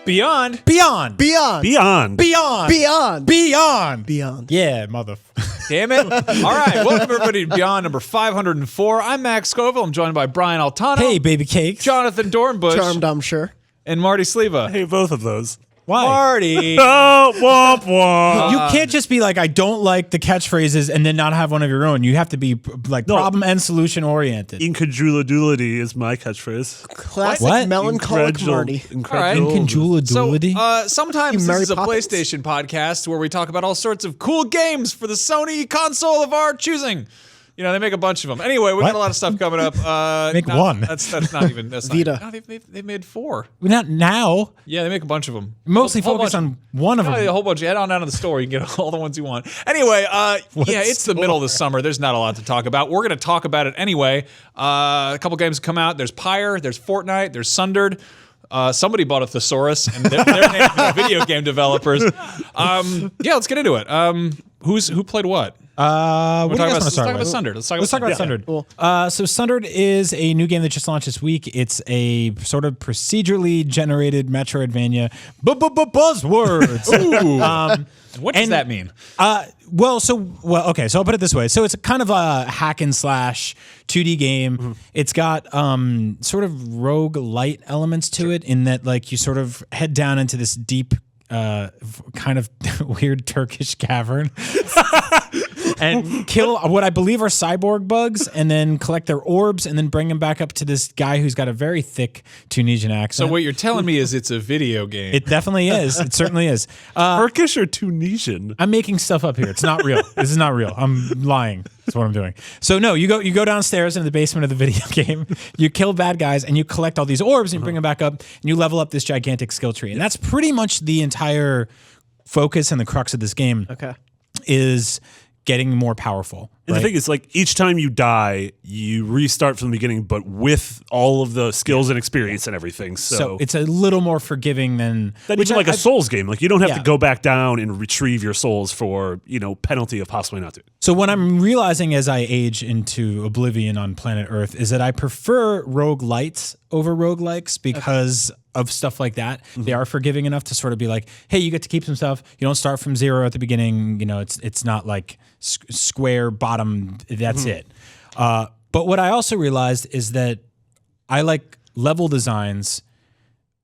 Beyond. Beyond. Beyond. Beyond. Beyond. Beyond. Beyond. Beyond. Yeah, mother. Damn it. All right. Welcome, everybody, to Beyond number 504. I'm Max Scoville. I'm joined by Brian Altano. Hey, baby cakes. Jonathan Dornbush. Charmed, I'm sure. And Marty Sleva. Hey, both of those. Why? Marty. Oh, womp womp. You can't just be like, I don't like the catchphrases and then not have one of your own. You have to be like problem and solution oriented. Incredulity is my catchphrase. Classic What? melancholic Marty. Incredulity. So, sometimes You this Mary is a Poppins. PlayStation podcast where we talk about all sorts of cool games for the Sony console of our choosing. You know, they make a bunch of them. Anyway, we got What? a lot of stuff coming up. Make one. That's not even. That's not Vita. even, no, they've made 4. Not now. Yeah, they make a bunch of them. Mostly Whole focus bunch. on one of A them. whole bunch. Head on down to the store. You can get all the ones you want. Anyway, yeah, it's the middle of the summer. There's not a lot to talk about. We're going to talk about it anyway. A couple games have come out. There's Pyre. There's Fortnite. There's Sunder. Somebody bought a thesaurus, and they're named video game developers. Yeah, let's get into it. Who played what? What do you guys want to Let's start talk about with? Sunder. Let's talk about Sundered. Cool. So Sundered is a new game that just launched this week. It's a sort of procedurally generated Metroidvania. Buzzwords. What does that mean? Okay, so I'll put it this way. So it's a kind of a hack and slash 2D game. Mm-hmm. It's got sort of rogue-lite elements to it in that like you sort of head down into this deep kind of weird Turkish cavern and kill what I believe are cyborg bugs and then collect their orbs and then bring them back up to this guy who's got a very thick Tunisian accent. So what you're telling me is it's a video game. It definitely is. It certainly is. Turkish or Tunisian? I'm making stuff up here. It's not real. This is not real. I'm lying. That's what I'm doing. So no, you go downstairs into the basement of the video game, you kill bad guys, and you collect all these orbs and you bring them back up, and you level up this gigantic skill tree. And that's pretty much the entire focus and the crux of this game. Okay. Is getting more powerful. And right? the thing is, like, each time you die, you restart from the beginning, but with all of the skills and experience and everything. So it's a little more forgiving than which like a Souls game. Like, you don't have Yeah. to go back down and retrieve your souls for, penalty of possibly not doing. So what I'm realizing as I age into oblivion on planet Earth is that I prefer roguelites over roguelikes because of stuff like that. They are forgiving enough to sort of be like, hey, you get to keep some stuff. You don't start from zero at the beginning. You know, it's not like square bottom. That's it. But what I also realized is that I like level designs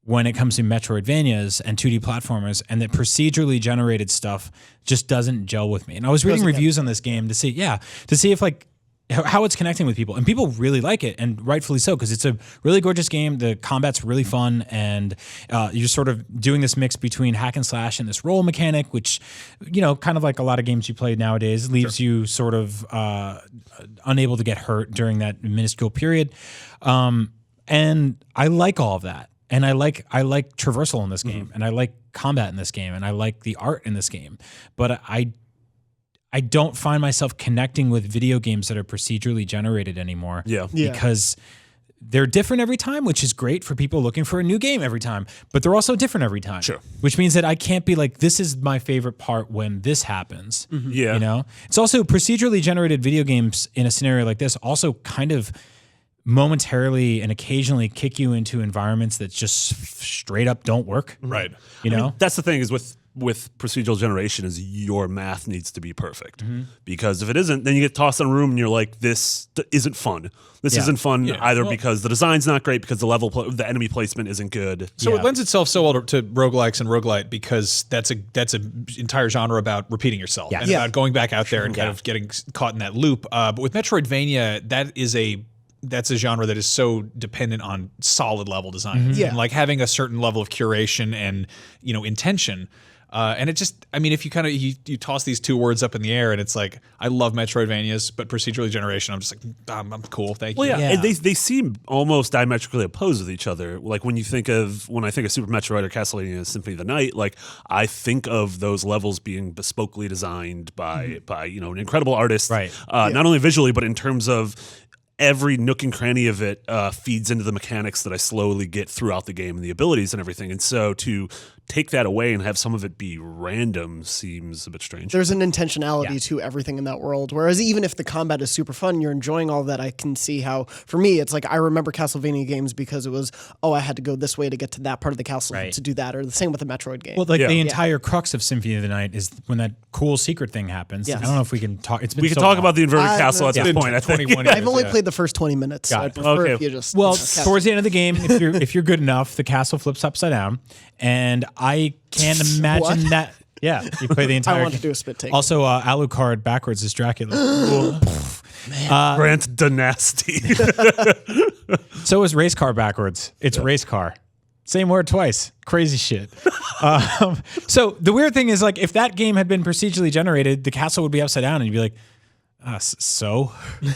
when it comes to Metroidvanias and 2D platformers, and that procedurally generated stuff just doesn't gel with me. And I was reading reviews on this game to see if like how it's connecting with people, and people really like it, and rightfully so, because it's a really gorgeous game. The combat's really fun, and you're sort of doing this mix between hack and slash and this roll mechanic, which, kind of like a lot of games you play nowadays, leaves you sort of unable to get hurt during that minuscule period. And I like all of that. And I like traversal in this game, and I like combat in this game, and I like the art in this game. But I don't find myself connecting with video games that are procedurally generated anymore. Yeah. Because they're different every time, which is great for people looking for a new game every time. But they're also different every time. Sure. Which means that I can't be like, this is my favorite part when this happens. Yeah. It's also procedurally generated video games in a scenario like this also kind of momentarily and occasionally kick you into environments that just straight up don't work. Right. That's the thing is with procedural generation is your math needs to be perfect, because if it isn't, then you get tossed in a room and you're like, this isn't fun. This isn't fun either because the design's not great, because the enemy placement isn't good. So it lends itself so well to roguelikes and roguelite because that's an entire genre about repeating yourself and about going back out there and kind of getting caught in that loop. But with Metroidvania, that's a genre that is so dependent on solid level design. And like having a certain level of curation and, intention. And it just, if you kind of, you toss these two words up in the air and it's like, I love Metroidvanias, but procedurally generation, I'm just like, I'm cool. Thank you. Well, yeah. And they seem almost diametrically opposed with each other. Like when I think of Super Metroid or Castlevania Symphony of the Night, like I think of those levels being bespokely designed by an incredible artist. Right. Not only visually, but in terms of every nook and cranny of it feeds into the mechanics that I slowly get throughout the game and the abilities and everything. And so to take that away and have some of it be random seems a bit strange. There's an intentionality to everything in that world. Whereas even if the combat is super fun, you're enjoying all of that, I can see how, for me, it's like I remember Castlevania games because it was, I had to go this way to get to that part of the castle to do that, or the same with the Metroid game. Well, like the entire crux of Symphony of the Night is when that cool secret thing happens. Yes. I don't know if we can talk. We can talk about the inverted castle at this point. I think. I've only played the first 20 minutes. So I'd prefer if you just towards the end of the game, if you're good enough, the castle flips upside down, and I can't imagine that. Yeah, you play the entire. I want to do a spit take. Also, Alucard backwards is Dracula. Grant Dynasty. So is race car backwards. It's race car. Same word twice. Crazy shit. So the weird thing is, like, if that game had been procedurally generated, the castle would be upside down, and you'd be like, so you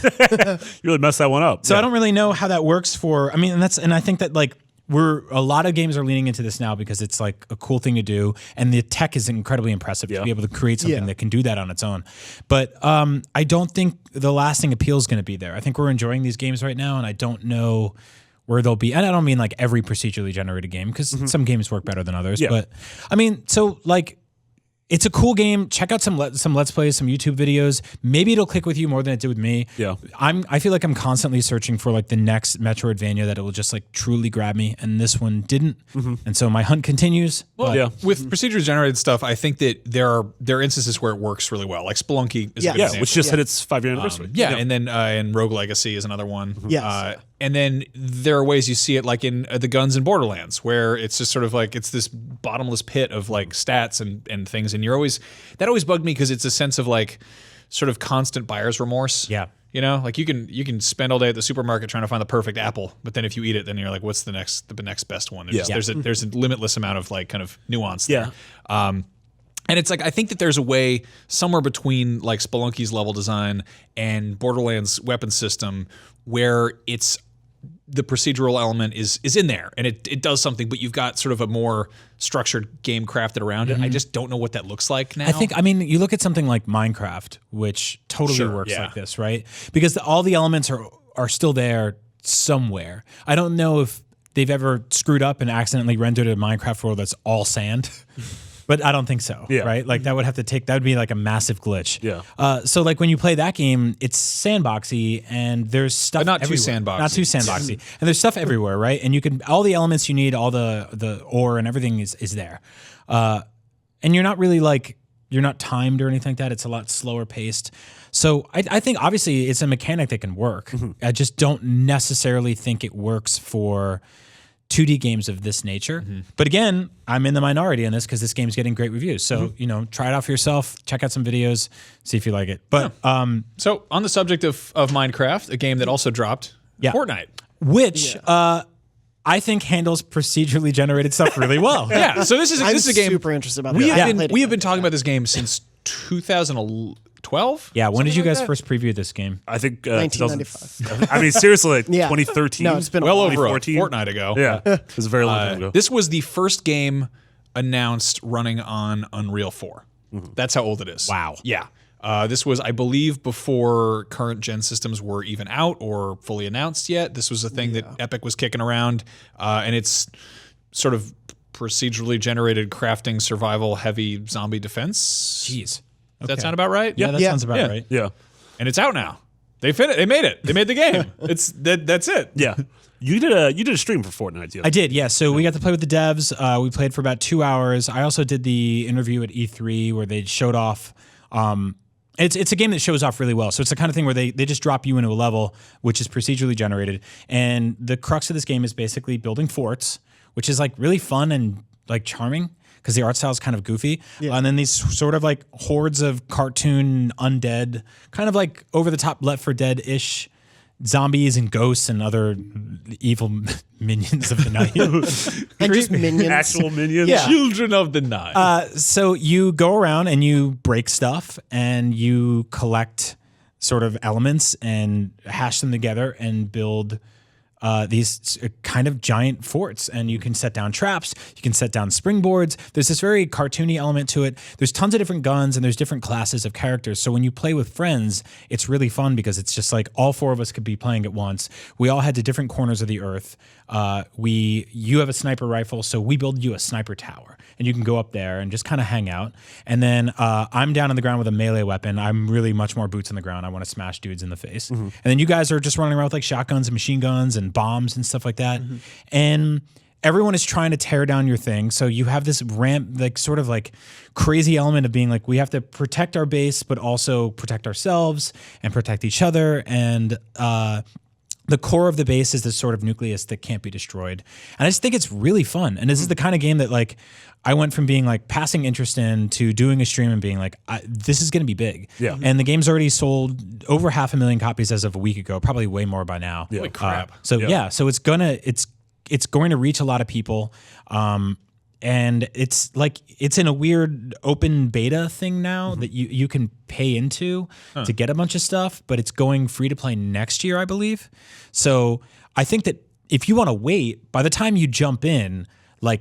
really messed that one up. So I don't really know how that works for. I mean, and I think that like a lot of games are leaning into this now because it's like a cool thing to do, and the tech is incredibly impressive to be able to create something that can do that on its own. But I don't think the lasting appeal is going to be there. I think we're enjoying these games right now, and I don't know where they'll be. And I don't mean like every procedurally generated game, because some games work better than others. But I mean, so like, it's a cool game. Check out some Let's Plays, some YouTube videos. Maybe it'll click with you more than it did with me. Yeah. I feel like I'm constantly searching for like the next Metroidvania that it will just like truly grab me, and this one didn't. And so my hunt continues. Well, with procedurally generated stuff, I think that there are instances where it works really well. Like Spelunky is a good example. Which just hit its 5-year anniversary. And then and Rogue Legacy is another one. Yes. And then there are ways you see it, like in the guns in Borderlands, where it's just sort of like it's this bottomless pit of like stats and things, and that always bugged me because it's a sense of like sort of constant buyer's remorse. Yeah. You know, like you can spend all day at the supermarket trying to find the perfect apple, but then if you eat it, then you're like, what's the next best one? There's a limitless amount of like kind of nuance there. And it's like, I think that there's a way somewhere between like Spelunky's level design and Borderlands weapon system where the procedural element is in there and it does something, but you've got sort of a more structured game crafted around it. I just don't know what that looks like now. I mean, you look at something like Minecraft, which totally works like this, right? Because all the elements are still there somewhere. I don't know if they've ever screwed up and accidentally rendered a Minecraft world that's all sand. But I don't think so, right? Like that would be like a massive glitch. So like when you play that game, it's sandboxy and there's stuff but not everywhere. Not too sandboxy. And there's stuff everywhere, right? And you can, all the elements you need, all the ore and everything is there. And you're not really like, you're not timed or anything like that. It's a lot slower paced. So I think obviously it's a mechanic that can work. I just don't necessarily think it works for 2D games of this nature. But again, I'm in the minority on this because this game's getting great reviews. So, try it out for yourself, check out some videos, see if you like it. But so on the subject of Minecraft, a game that also dropped, Fortnite. Which I think handles procedurally generated stuff really well. So this is a game super interested about. We have been talking about this game since 2012. Yeah, when did you guys first preview this game? I think 1995. I mean, seriously, like 2013. No, it's been well over a fortnight ago. Yeah, it was a very long time ago. This was the first game announced running on Unreal 4. That's how old it is. Wow. Yeah. This was, I believe, before current gen systems were even out or fully announced yet. This was a thing that Epic was kicking around, and it's sort of procedurally generated crafting survival heavy zombie defense. Jeez. Does that sound about right? Yeah, that sounds about right. Yeah. And it's out now. They made it. They made the game. That's it. Yeah. You did a stream for Fortnite. I did, yeah. So we got to play with the devs. We played for about 2 hours. I also did the interview at E3 where they showed off. It's a game that shows off really well. So it's the kind of thing where they just drop you into a level which is procedurally generated. And the crux of this game is basically building forts, which is like really fun and like charming because the art style is kind of goofy. And then these sort of like hordes of cartoon undead, kind of like over the top Left 4 Dead-ish zombies and ghosts and other evil minions of the night. And just minions. Actual minions. Children of the night. So you go around and you break stuff and you collect sort of elements and hash them together and build these kind of giant forts, and you can set down traps, you can set down springboards. There's this very cartoony element to it. There's tons of different guns and there's different classes of characters. So when you play with friends, it's really fun because it's just like all four of us could be playing at once. We all head to different corners of the earth. You have a sniper rifle, so we build you a sniper tower, and you can go up there and just kind of hang out. And then I'm down on the ground with a melee weapon. I'm really much more boots on the ground. I want to smash dudes in the face. And then you guys are just running around with like shotguns and machine guns and bombs and stuff like that. And everyone is trying to tear down your thing. So you have this sort of crazy element of being like, we have to protect our base, but also protect ourselves and protect each other. And the core of the base is this sort of nucleus that can't be destroyed. And I just think it's really fun. And this is the kind of game that I went from being passing interest in to doing a stream and being like, this is going to be big. Yeah. And the game's already sold over 500,000 copies as of a week ago, probably way more by now. Holy crap. So it's going to reach a lot of people. And it's in a weird open beta thing now that you can pay into to get a bunch of stuff, but it's going free to play next year, I believe. So I think that if you want to wait, by the time you jump in,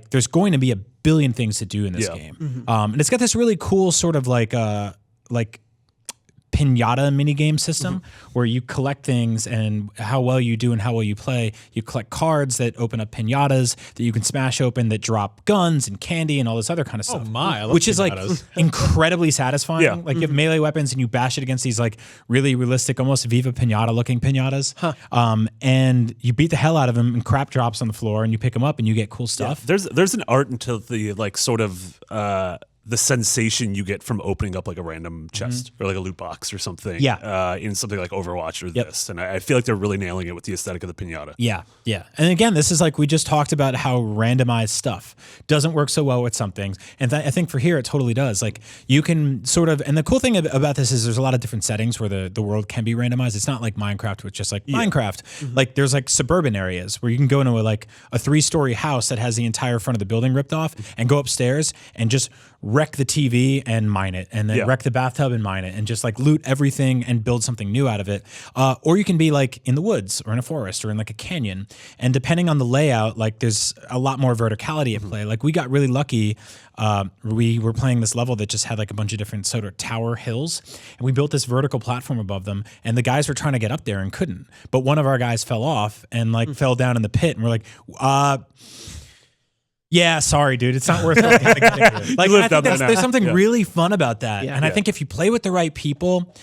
there's going to be a billion things to do in this game. And it's got this really cool sort of pinata minigame system where you collect things, and how well you do and how well you play. You collect cards that open up pinatas that you can smash open that drop guns and candy and all this other kind of stuff. Oh my, I love which pinatas. is incredibly satisfying. Yeah. You have melee weapons and you bash it against these really realistic, almost Viva Pinata looking pinatas. And you beat the hell out of them and crap drops on the floor and you pick them up and you get cool stuff. Yeah. There's an art into the sort of the sensation you get from opening up a random chest or a loot box or something in something like Overwatch or this. And I feel like they're really nailing it with the aesthetic of the pinata. Yeah. And again, this is we just talked about how randomized stuff doesn't work so well with some things. And I think for here, it totally does. You can sort of, and the cool thing about this is there's a lot of different settings where the world can be randomized. It's not like Minecraft, which just Minecraft. There's suburban areas where you can go into a 3-story house that has the entire front of the building ripped off and go upstairs and just wreck the TV and mine it, and then wreck the bathtub and mine it, and just loot everything and build something new out of it. Or you can be in the woods or in a forest or in a canyon. And depending on the layout, there's a lot more verticality at play. We got really lucky. We were playing this level that just had a bunch of different sort of tower hills, and we built this vertical platform above them, and the guys were trying to get up there and couldn't. But one of our guys fell off and fell down in the pit, and we're yeah, sorry, dude. It's not worth it. I think there's something really fun about that. And I think if you play with the right people,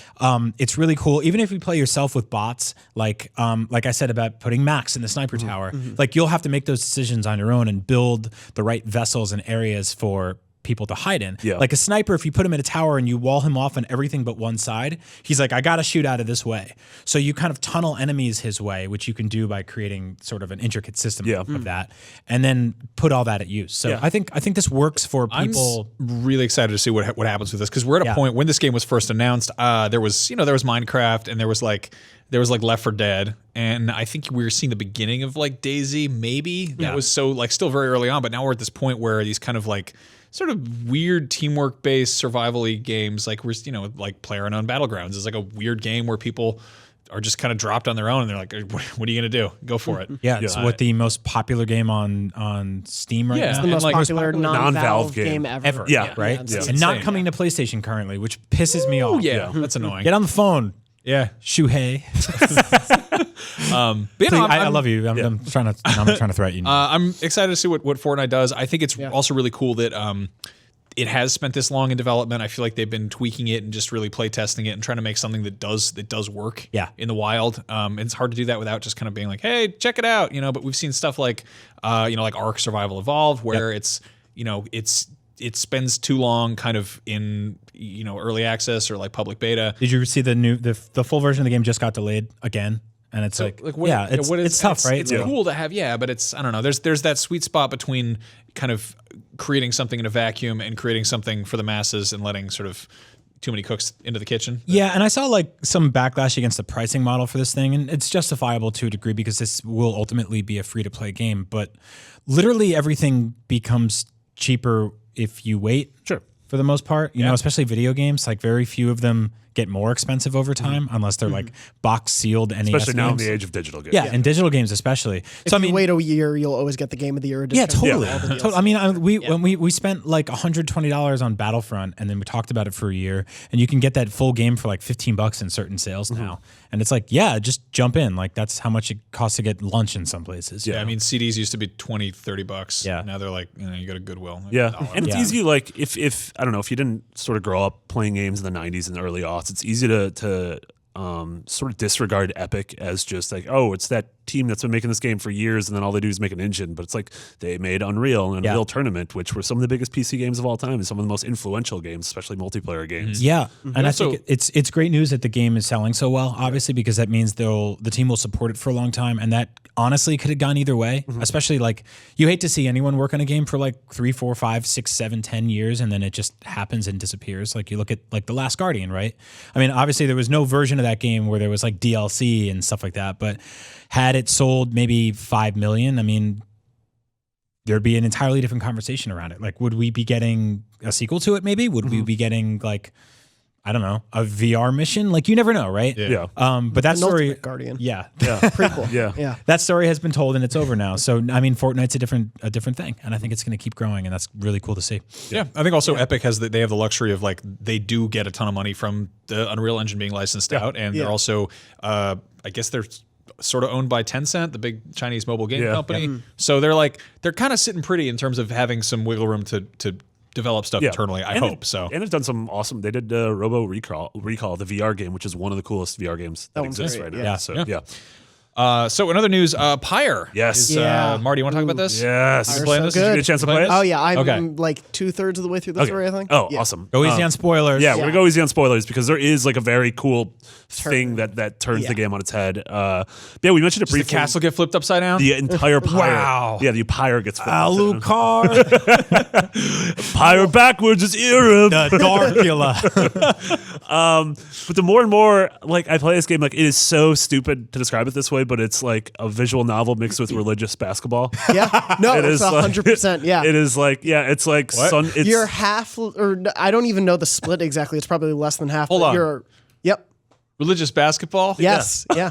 it's really cool. Even if you play yourself with bots, like I said about putting Max in the sniper tower, you'll have to make those decisions on your own and build the right vessels and areas for people to hide in. Yeah. A sniper, if you put him in a tower and you wall him off on everything but one side, he's I got to shoot out of this way. So you kind of tunnel enemies his way, which you can do by creating sort of an intricate system of that, and then put all that at use. So I think this works for people. I'm really excited to see what happens with this, because we're at a point when this game was first announced. There was Minecraft, and there was Left 4 Dead, and I think we were seeing the beginning of DayZ, maybe. That was so still very early on, but now we're at this point where these kind of sort of weird teamwork based survival-y games, we're PlayerUnknown Battlegrounds is a weird game where people are just kind of dropped on their own, and they're what are you gonna do? Go for it. It's the most popular game on Steam right now. It's the most popular non-Valve game ever. Right? And not coming to PlayStation currently, which pisses me off. That's annoying. Get on the phone. Yeah, Shuhei. I love you. I'm trying to threat you. I'm excited to see what Fortnite does. I think it's also really cool that it has spent this long in development. I feel like they've been tweaking it and just really play testing it and trying to make something that does work in the wild. It's hard to do that without just kind of being hey, check it out, But we've seen stuff like Ark Survival Evolved, where it spends too long kind of in early access or public beta. Did you see the full version of the game just got delayed again? And it's it's tough, right? It's cool to have, but it's, I don't know. There's that sweet spot between kind of creating something in a vacuum and creating something for the masses and letting sort of too many cooks into the kitchen. Yeah, and I saw some backlash against the pricing model for this thing, and it's justifiable to a degree because this will ultimately be a free-to-play game. But literally everything becomes cheaper if you wait. Sure. For the most part, you know, especially video games, very few of them get more expensive over time unless they're like box sealed NES Especially now in games. the age of digital games. Yeah, and digital games especially. If you wait a year, you'll always get the Game of the Year edition. Yeah, totally. I mean, when we spent like $120 on Battlefront, and then we talked about it for a year, and you can get that full game for like $15 in certain sales now. And it's like, yeah, just jump in. Like that's how much it costs to get lunch in some places. Yeah, I mean, CDs used to be $20-$30. Yeah. Now they're like, you go to Goodwill. Yeah, and it's easy. Like if I don't know, if you didn't sort of grow up playing games in the '90s and the early aughts, it's easy to sort of disregard Epic as just like, oh, it's that team that's been making this game for years, and then all they do is make an engine. But it's like they made Unreal and Unreal Tournament, which were some of the biggest PC games of all time and some of the most influential games, especially multiplayer games. Yeah, and I think it's great news that the game is selling so well, obviously, because that means the team will support it for a long time, and that honestly could have gone either way. Especially like you hate to see anyone work on a game for like 3, 4, 5, 6, 7, 10 years, and then it just happens and disappears. Like you look at like The Last Guardian, right? I mean, obviously there was no version of that game where there was like DLC and stuff like that, but had it sold maybe 5 million, I mean, there'd be an entirely different conversation around it. Like, would we be getting a sequel to it? Maybe would we be getting like, I don't know, a VR mission? Like, you never know, right? Yeah. But that story, Ultimate Guardian. yeah, Prequel. Yeah. that story has been told and it's over now. So I mean, Fortnite's a different thing, and I think it's going to keep growing, and that's really cool to see. Yeah, I think also Epic they have the luxury of like they do get a ton of money from the Unreal Engine being licensed out, and they're also, I guess they're sort of owned by Tencent, the big Chinese mobile game company. So they're kind of sitting pretty in terms of having some wiggle room to develop stuff internally. I hope so. And it's done some awesome. They did Robo Recall, the VR game, which is one of the coolest VR games that exists right now. So in other news, Pyre. Yes. Marty, you want to talk about this? Yes. Pyre's playing so this? good. Did you get a chance to play it? Oh yeah, I'm like 2/3 of the way through the story, I think. Oh, awesome. Go easy on spoilers. Yeah, we're gonna go easy on spoilers because there is like a very cool thing that turns the game on its head. We mentioned it Does briefly. the castle get flipped upside down? The entire Pyre. Wow. Yeah, the Pyre gets flipped upside Alucard, Pyre backwards is Europe. the Darkula. But the more and more like I play this game, like it is so stupid to describe it this way, but it's like a visual novel mixed with religious basketball. Yeah, no, It it's is 100%. Yeah, It is like it's like you're half, or I don't even know the split exactly. It's probably less than half. Hold on. Yep. Religious basketball? Yes. Yeah.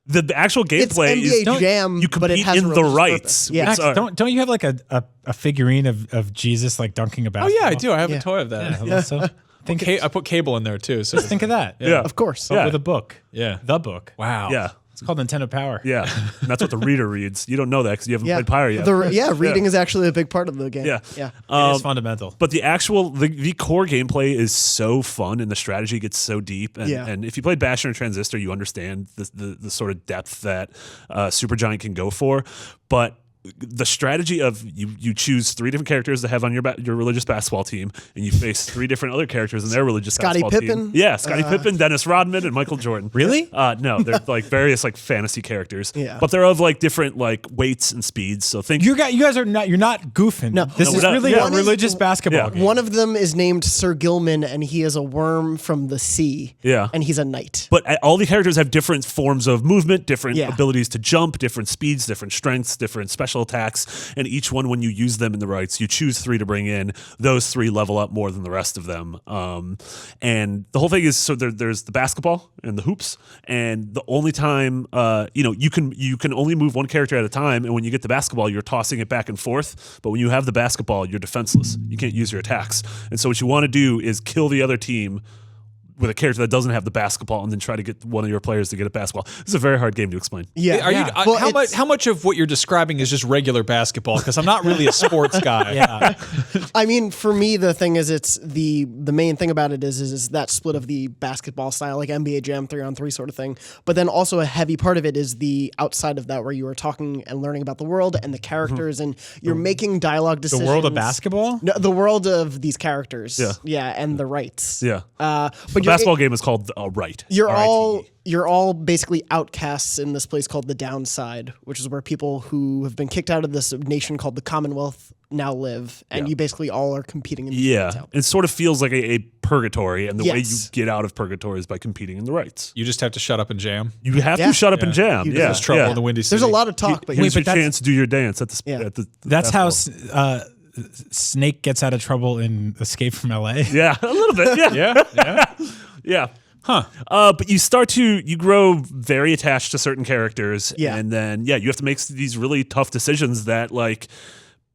the actual It's gameplay is NBA Jam, you but it compete has in a the religious rights. purpose. Yeah. It's, Don't you have like a figurine of Jesus like dunking a Oh basketball? yeah, I do. I have a toy of that. Yeah. So I put cable in there too. So think of that. Yeah. Of course. But with a book. Yeah. The book. Wow. Yeah. It's called Nintendo Power. Yeah, and that's what the reader reads. You don't know that because you haven't played Pyre yet. Reading is actually a big part of the game. Yeah. Yeah. It is fundamental. But the actual the core gameplay is so fun, and the strategy gets so deep. And if you played Bastion or Transistor, you understand the sort of depth that Supergiant can go for. But the strategy of you choose 3 different characters to have on your religious basketball team, and you face 3 different other characters in their religious basketball Pippen? team. Yeah, Scottie Pippen, Dennis Rodman, and Michael Jordan. Really? No, they're like various like fantasy characters. Yeah. But they're of like different like weights and speeds. So think You guys are not. You're not goofing. No. This No, is we're not- really yeah. a religious basketball game. One of them is named Sir Gilman, and he is a worm from the sea. Yeah. And he's a knight. But all the characters have different forms of movement, different Yeah. abilities to jump, different speeds, different strengths, different special attacks. And each one, when you use them in the rights, you choose 3 to bring in. Those 3 level up more than the rest of them. And the whole thing is, so there's the basketball and the hoops. And the only time, you can only move one character at a time. And when you get the basketball, you're tossing it back and forth. But when you have the basketball, you're defenseless. You can't use your attacks. And so what you want to do is kill the other team with a character that doesn't have the basketball, and then try to get one of your players to get a basketball. It's a very hard game to explain. Yeah. Are you? Well, how much of what you're describing is just regular basketball? Because I'm not really a sports guy. Yeah. I mean, for me, the thing is, it's the main thing about it is that split of the basketball style, like NBA Jam 3-on-3 sort of thing. But then also a heavy part of it is the outside of that, where you are talking and learning about the world and the characters, and you're making dialogue decisions. The world of basketball? No, the world of these characters. Yeah. And the rights. Yeah. But The basketball game is called Right. You're R-I-T-E. you're all basically outcasts in this place called the Downside, which is where people who have been kicked out of this nation called the Commonwealth now live, and you basically all are competing in the Yeah. It sort of feels like a purgatory, and the way you Yes. get out of purgatory is by competing in the rights. You just have to shut up and jam. You have Yeah. to shut up and jam. You Yeah. There's trouble yeah. in the Windy City. There's a lot of talk, but Here's but your chance to do your dance at the Yeah. at the That's how basketball. Snake gets out of trouble in Escape from LA. Yeah, a little bit. Yeah. Yeah. Huh. But you grow very attached to certain characters. Yeah. And then, you have to make these really tough decisions that, like,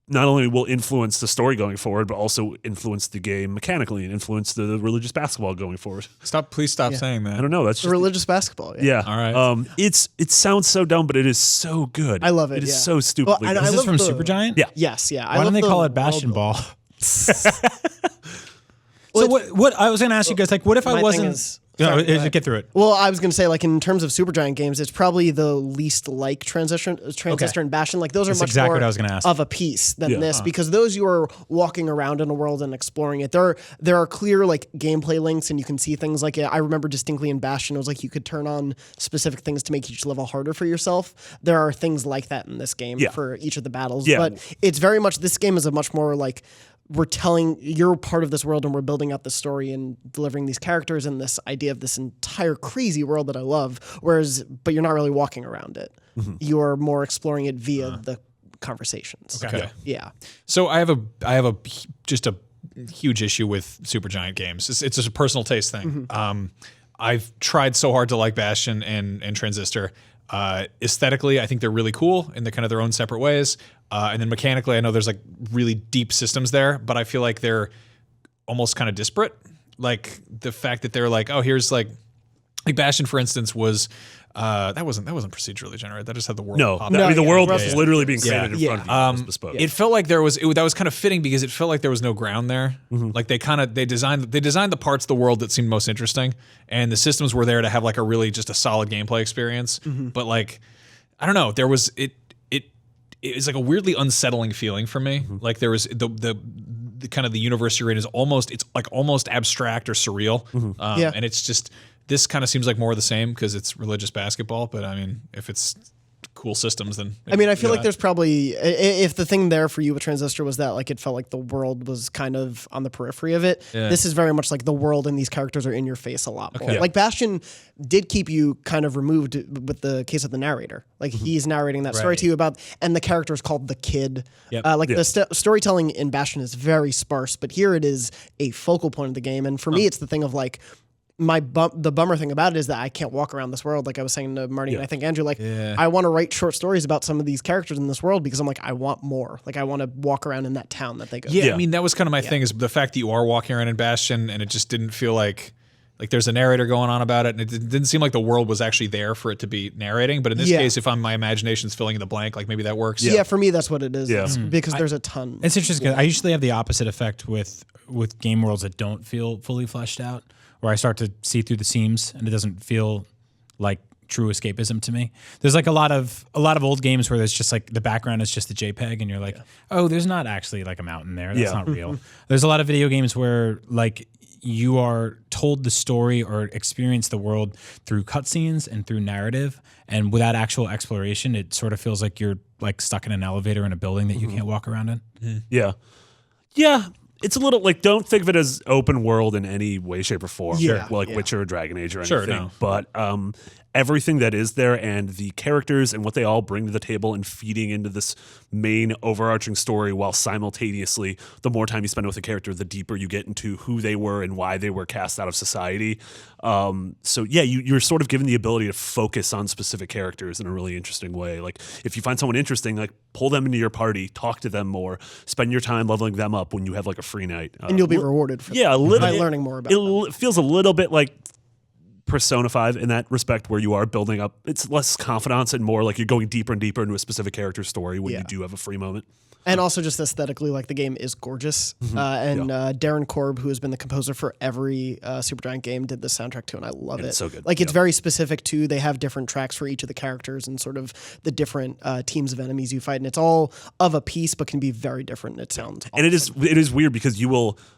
not only will influence the story going forward, but also influence the game mechanically and influence the religious basketball going forward. Please stop saying that. I don't know. That's just religious basketball. Yeah. All right. It sounds so dumb, but it is so good. I love it. It is yeah. so stupidly Well, good. Is this love from the- Supergiant? Yeah. Yes, yeah. Why don't they call it Bastion Ball? So what I was going to ask you guys, like, what if I My wasn't? thing is- No, Sorry, go ahead. get through it. Well, I was going to say, like, in terms of Supergiant games, it's probably the least like Transistor and Bastion. Like, those are That's much exactly more what I was gonna ask. of a piece than this, because those you are walking around in a world and exploring it. There are clear, like, gameplay links, and you can see things like, I remember distinctly in Bastion, it was like you could turn on specific things to make each level harder for yourself. There are things like that in this game for each of the battles. Yeah. But it's very much, this game is a much more, like, you're part of this world and we're building out the story and delivering these characters and this idea of this entire crazy world that I love. But you're not really walking around it. You're more exploring it via the conversations. Okay. Yeah. So I have a huge issue with Supergiant games. It's just a personal taste thing. I've tried so hard to like Bastion and Transistor. Aesthetically, I think they're really cool in their own separate ways. And then mechanically, I know there's like really deep systems there, but I feel like they're almost kind of disparate. Like the fact that they're like, oh, here's like Bastion, for instance, was that wasn't procedurally generated. That just had the world. No, pop I out. mean, the world was literally being created in Yeah. front of you. It was bespoke. It felt like that was kind of fitting because it felt like there was no ground there. Like they designed the parts of the world that seemed most interesting, and the systems were there to have like a really just a solid gameplay experience. But like, I don't know, there was it was like a weirdly unsettling feeling for me. Like there was the kind of the universe you're in is almost abstract or surreal. And it's just, this kind of seems like more of the same because it's religious basketball. But I mean, if it's cool systems, then I mean, I feel like there's probably, if the thing there for you with Transistor was that like it felt like the world was kind of on the periphery of it, this is very much like the world and these characters are in your face a lot more. Like Bastion did keep you kind of removed with the case of the narrator. Like he's narrating that story to you about, and the character is called the Kid. The storytelling in Bastion is very sparse, but here it is a focal point of the game. And for me, it's the thing of like, the bummer thing about it is that I can't walk around this world. Like I was saying to Marty and I think Andrew, like I want to write short stories about some of these characters in this world because I'm like, I want more. Like I want to walk around in that town that they go to. I mean, that was kind of my thing is the fact that you are walking around in Bastion and it just didn't feel like there's a narrator going on about it, and it didn't seem like the world was actually there for it to be narrating. But in this case, if my imagination's filling in the blank, like maybe that works. Yeah, for me, that's what it is. It's because there's a ton. It's interesting. I usually have the opposite effect with game worlds that don't feel fully fleshed out, where I start to see through the seams and it doesn't feel like true escapism to me. There's like a lot of old games where there's just like the background is just a JPEG and you're like, oh, there's not actually like a mountain there. That's not real. There's a lot of video games where like you are told the story or experience the world through cutscenes and through narrative, and without actual exploration, it sort of feels like you're like stuck in an elevator in a building that you can't walk around in. Yeah. It's a little like, don't think of it as open world in any way, shape, or form. Like Witcher or Dragon Age or anything. No. But everything that is there and the characters and what they all bring to the table and feeding into this main overarching story, while simultaneously, the more time you spend with a character, the deeper you get into who they were and why they were cast out of society. You're sort of given the ability to focus on specific characters in a really interesting way. Like if you find someone interesting, like pull them into your party, talk to them more, spend your time leveling them up when you have like a free night. And you'll be rewarded for by learning more about them. It feels a little bit like Persona 5 in that respect, where you are building up, it's less confidence and more like you're going deeper and deeper into a specific character's story when you do have a free moment. And also just aesthetically, like the game is gorgeous. Darren Korb, who has been the composer for every Supergiant game, did the soundtrack too, and I love it. It's so good. Like it's very specific too. They have different tracks for each of the characters and sort of the different teams of enemies you fight, and it's all of a piece, but can be very different. It sounds awesome. And it is weird because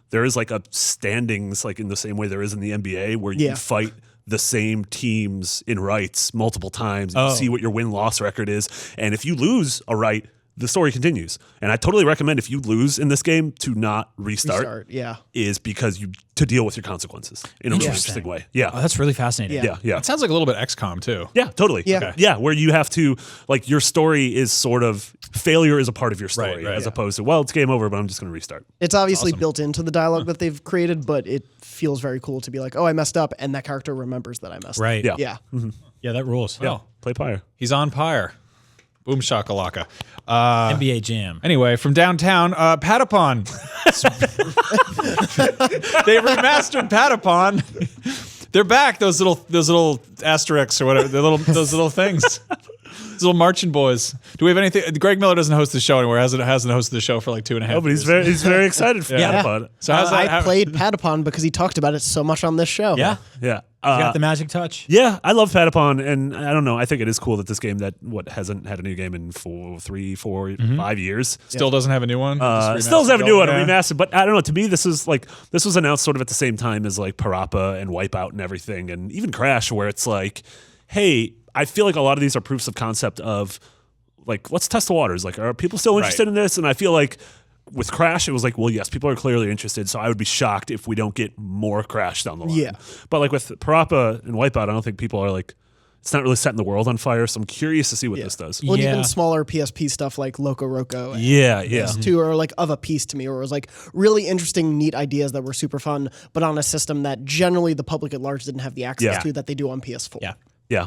there is like a standings, like in the same way there is in the NBA, where you fight the same teams in rights multiple times and see what your win-loss record is. And if you lose a right, the story continues. And I totally recommend if you lose in this game to not restart. Is because to deal with your consequences in a really interesting way. Yeah. Oh, that's really fascinating. Yeah. It sounds like a little bit XCOM too. Yeah, totally. Yeah. Okay. Yeah, where you have to, like, your story is sort of, failure is a part of your story as opposed to, well, it's game over, but I'm just going to restart. It's obviously built into the dialogue that they've created, but it feels very cool to be like, oh, I messed up, and that character remembers that I messed up. Right. Yeah. Yeah. Mm-hmm. Yeah, that rules. Yeah. Play Pyre. He's on Pyre. Boom shakalaka. NBA Jam. Anyway, from downtown, Patapon. They remastered Patapon. They're back. Those little asterisks or whatever. Those little things. Those little marching boys. Do we have anything? Greg Miller doesn't host the show anymore. Hasn't hosted the show for like 2.5 years. Oh, but he's very excited for Patapon. So how's that? I played Patapon because he talked about it so much on this show. Yeah. Yeah. You got the magic touch. Yeah, I love Patapon, and I don't know. I think it is cool that this game that hasn't had a new game in 3, 4, 5 years Still doesn't have a new one. still doesn't have a new one, a remastered. But I don't know. To me, this was announced sort of at the same time as like Parappa and Wipeout and everything, and even Crash, where it's like, hey, I feel like a lot of these are proofs of concept of like, let's test the waters. Like, are people still interested in this? And I feel like with Crash, it was like, well, yes, people are clearly interested, so I would be shocked if we don't get more Crash down the line. Yeah. But like with Parappa and Wipeout, I don't think people are like, it's not really setting the world on fire, so I'm curious to see what this does. Well, even smaller PSP stuff like Loco Roco. And PS2 are like of a piece to me, where it was like really interesting, neat ideas that were super fun, but on a system that generally the public at large didn't have the access to that they do on PS4. Yeah.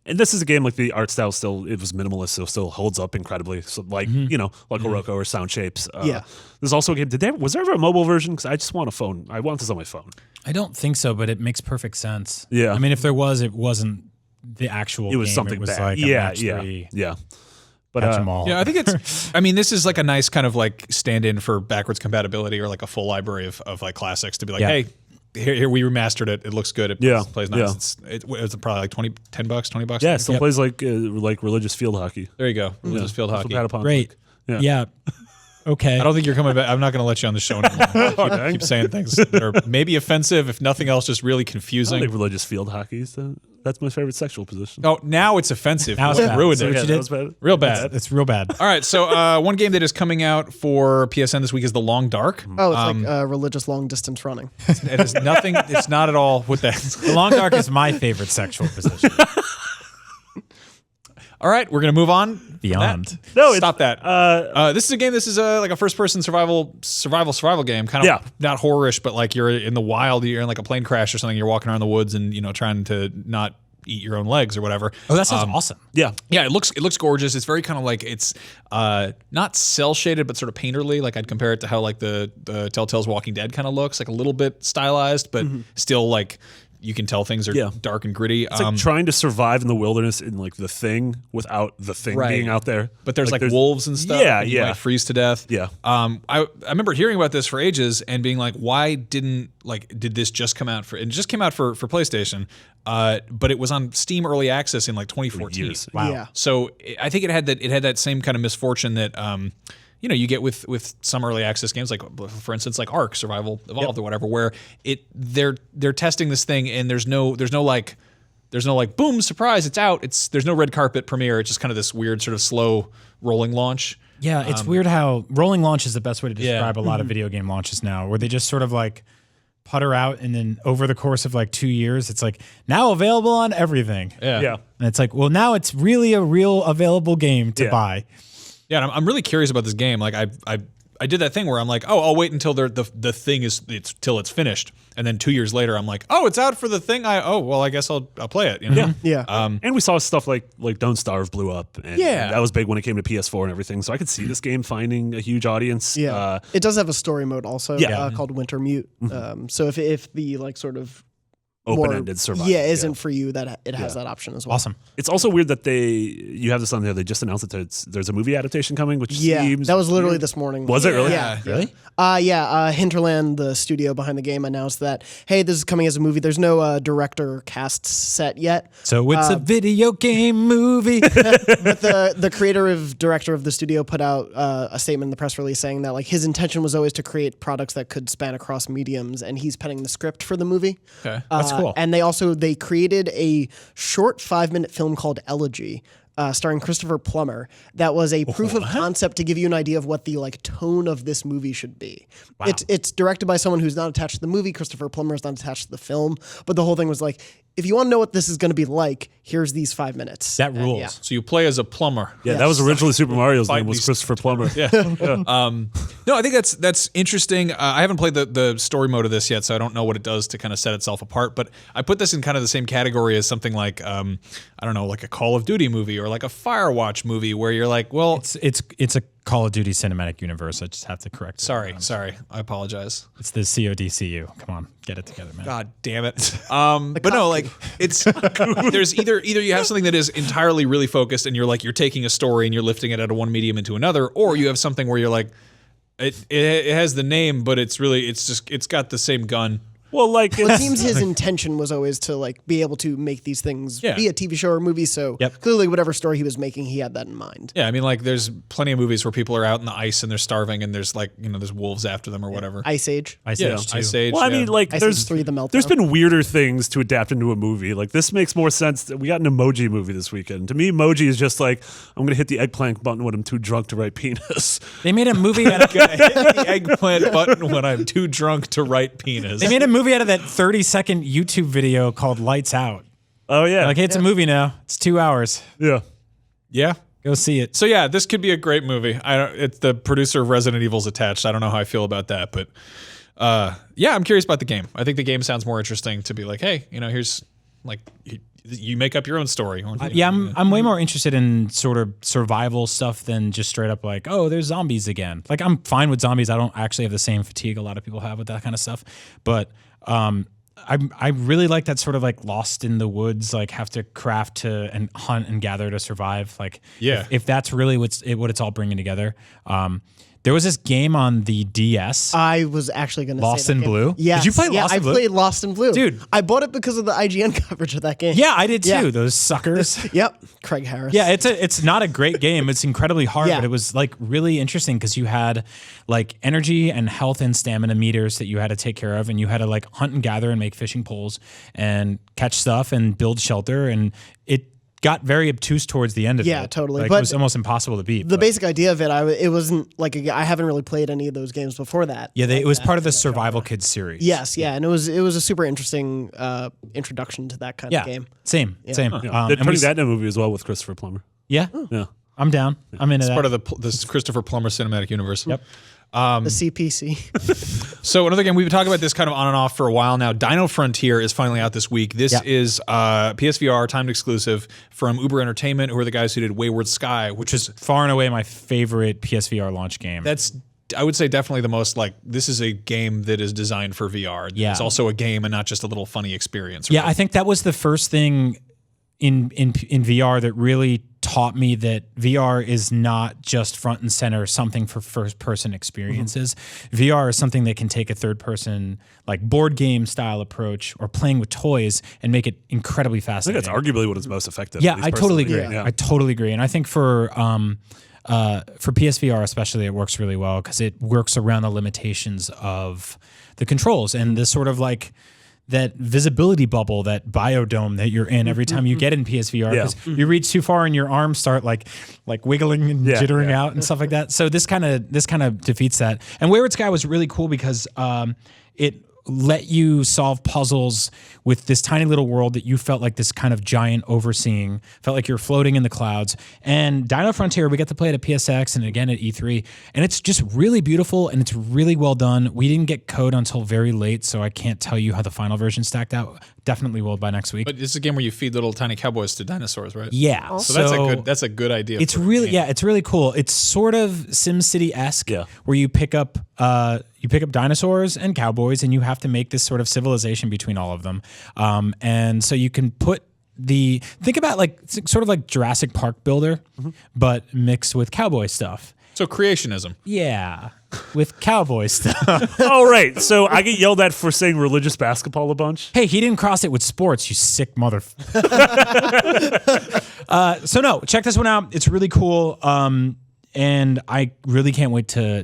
And this is a game like the art style it was minimalist, so still holds up incredibly. So like, Loco Roco or Sound Shapes. There's also a game. Was there ever a mobile version? Because I just want a phone. I want this on my phone. I don't think so, but it makes perfect sense. Yeah. I mean, if there was, it wasn't the actual It was game. something it was bad. like a match 3. Yeah. But Catch 'em all. Yeah, I think it's. I mean, this is like a nice kind of like stand-in for backwards compatibility or like a full library of like classics to be like, hey. Here we remastered it. It looks good. It plays nice. It's probably like $10, $20. Yeah, it still plays like religious field hockey. There you go. Religious field hockey. Great. Yeah. Okay. I don't think you're coming back. I'm not going to let you on the show anymore. Keep saying things that are maybe offensive, if nothing else, just really confusing. I think religious field hockey is that's my favorite sexual position. Oh, now it's offensive. Now it's bad. Ruined So it. what you did? Bad. Real bad. It's real bad. All right, so one game that is coming out for PSN this week is The Long Dark. Oh, it's like religious long distance running. It is nothing. It's not at all with that. The Long Dark is my favorite sexual position. All right, we're gonna move on. Beyond. No, Stop that. This is a game. This is like a first-person survival game, kind of not horror-ish, but like you're in the wild. You're in like a plane crash or something. You're walking around the woods and trying to not eat your own legs or whatever. Oh, that sounds awesome. Yeah. It looks gorgeous. It's very kind of like it's not cell shaded, but sort of painterly. Like I'd compare it to how like the Telltale's Walking Dead kind of looks, like a little bit stylized, but still like. You can tell things are dark and gritty. It's like trying to survive in the wilderness in like the thing without the thing being out there. But there's like wolves and stuff. Yeah, and you might freeze to death. Yeah. I remember hearing about this for ages and being like, why did this just come out for? It just came out for PlayStation, but it was on Steam Early Access in like 2014. Years. Wow. Yeah. So I think it had that same kind of misfortune that. You get with some early access games, like for instance, like Ark Survival Evolved or whatever, where they're testing this thing and there's no like boom surprise it's out. There's no red carpet premiere. It's just kind of this weird sort of slow rolling launch. Yeah, it's weird how rolling launch is the best way to describe a lot of video game launches now, where they just sort of like putter out and then over the course of like 2 years, it's like now available on everything. Yeah. And it's like, well, now it's really a real available game to buy. Yeah, and I'm really curious about this game. Like I did that thing where I'm like, oh, I'll wait until the thing is till it's finished, and then 2 years later I'm like, oh, it's out for the thing. I guess I'll play it. Yeah. And we saw stuff like Don't Starve blew up, and that was big when it came to PS4 and everything. So I could see this game finding a huge audience. Yeah, it does have a story mode also called Winter Mute. So if the like sort of open-ended survival. Isn't for you, that it has that option as well. Awesome. It's also weird that you have this on there. They just announced there's a movie adaptation coming, which seems that was literally weird. this morning. Was it really? Yeah. Really? Hinterland, the studio behind the game, announced that, hey, this is coming as a movie. There's no director cast set yet. So it's a video game movie. But the creative director of the studio put out a statement in the press release saying that like his intention was always to create products that could span across mediums, and he's penning the script for the movie. Okay. That's cool. And they created a short 5-minute film called Elegy. starring Christopher Plummer that was a proof of concept to give you an idea of what the like tone of this movie should be. Wow. It's directed by someone who's not attached to the movie. Christopher Plummer is not attached to the film, but the whole thing was like, if you want to know what this is going to be like, here's these 5 minutes. That rules. Yeah. So you play as a plumber. Yeah, that was originally Super Mario's name was Christopher Plummer. Yeah. No, I think that's interesting. I haven't played the story mode of this yet, so I don't know what it does to kind of set itself apart. But I put this in kind of the same category as something like, I don't know, like a Call of Duty movie or like a Firewatch movie where you're like, well, it's a Call of Duty cinematic universe. I just have to correct. Sorry, I apologize. It's the CODCU. Come on, get it together, man. God damn it. But no, like it's there's either you have something that is entirely really focused and you're taking a story and you're lifting it out of one medium into another, or you have something where you're like, it has the name, but it's got the same gun. Well, like it seems his intention was always to like be able to make these things be a TV show or movie. So clearly, whatever story he was making, he had that in mind. Yeah, I mean, like there's plenty of movies where people are out in the ice and they're starving, and there's like there's wolves after them or whatever. Ice Age. Ice Age. Well, I mean, like there's 3 The Meltdown. There's been weirder things to adapt into a movie. Like this makes more sense. We got an Emoji movie this weekend. To me, Emoji is just like I'm gonna hit the eggplant button when I'm too drunk to write penis. They made a movie out of hit the eggplant button when I'm too drunk to write penis. They made a movie out of that 30-second YouTube video called Lights Out. Oh yeah, like it's a movie now. It's 2 hours. Yeah. Go see it. So yeah, this could be a great movie. It's the producer of Resident Evil's attached. I don't know how I feel about that, but yeah, I'm curious about the game. I think the game sounds more interesting to be like, hey, here's like you make up your own story. I'm way more interested in sort of survival stuff than just straight up like, oh, there's zombies again. Like I'm fine with zombies. I don't actually have the same fatigue a lot of people have with that kind of stuff, but I really like that sort of like lost in the woods, like have to craft and hunt and gather to survive. Like, if that's really what it's all bringing together. There was this game on the DS. I was actually going to say Lost in Blue. Yes. Did you play Lost in Blue? I played Lost in Blue. Dude. I bought it because of the IGN coverage of that game. Yeah, I did too. Those suckers. Yep. Craig Harris. Yeah, it's not a great game. It's incredibly hard, but it was like really interesting because you had like energy and health and stamina meters that you had to take care of, and you had to like hunt and gather and make fishing poles and catch stuff and build shelter, and it got very obtuse towards the end of it. Yeah, totally. Like, but it was almost impossible to beat. The basic idea of it, it wasn't like I haven't really played any of those games before that. Yeah, it was part of the Survival Kids series. Yes, yeah, and it was a super interesting introduction to that kind of game. Same. They're putting that in a movie as well with Christopher Plummer. Yeah, I'm down. I'm into it's that. part of this Christopher Plummer cinematic universe. Yep. The CPC. So another game, we've been talking about this kind of on and off for a while now. Dino Frontier is finally out this week. This is PSVR timed exclusive from Uber Entertainment, who are the guys who did Wayward Sky, which is far and away my favorite PSVR launch game. That's, I would say, definitely the most like, this is a game that is designed for VR. Yeah. It's also a game and not just a little funny experience. Yeah, I think that was the first thing in VR that really taught me that VR is not just front and center something for first-person experiences. VR is something that can take a third-person, like board game style approach or playing with toys and make it incredibly fascinating. I think that's arguably what is most effective. Yeah, I totally agree. Yeah. I totally agree, and I think for PSVR especially, it works really well because it works around the limitations of the controls and this sort of like that visibility bubble, that biodome that you're in every time you get in PSVR, because you reach too far and your arms start like wiggling and jittering out and stuff like that. So this kind of defeats that. And Wayward Sky was really cool because it let you solve puzzles with this tiny little world that you felt like this kind of giant overseeing, felt like you're floating in the clouds. And Dino Frontier, we got to play it at PSX and again at E3, and it's just really beautiful and it's really well done. We didn't get code until very late, so I can't tell you how the final version stacked out. Definitely will by next week. But it's a game where you feed little tiny cowboys to dinosaurs, right? Yeah. So that's a good idea. It's really it's really cool. It's sort of SimCity-esque, where you pick up dinosaurs and cowboys, and you have to make this sort of civilization between all of them. And so you can think about like sort of like Jurassic Park Builder, but mixed with cowboy stuff. So creationism. Yeah, with cowboy stuff. Oh, right. So I get yelled at for saying religious basketball a bunch. Hey, he didn't cross it with sports, you sick mother. So no, check this one out. It's really cool. and I really can't wait to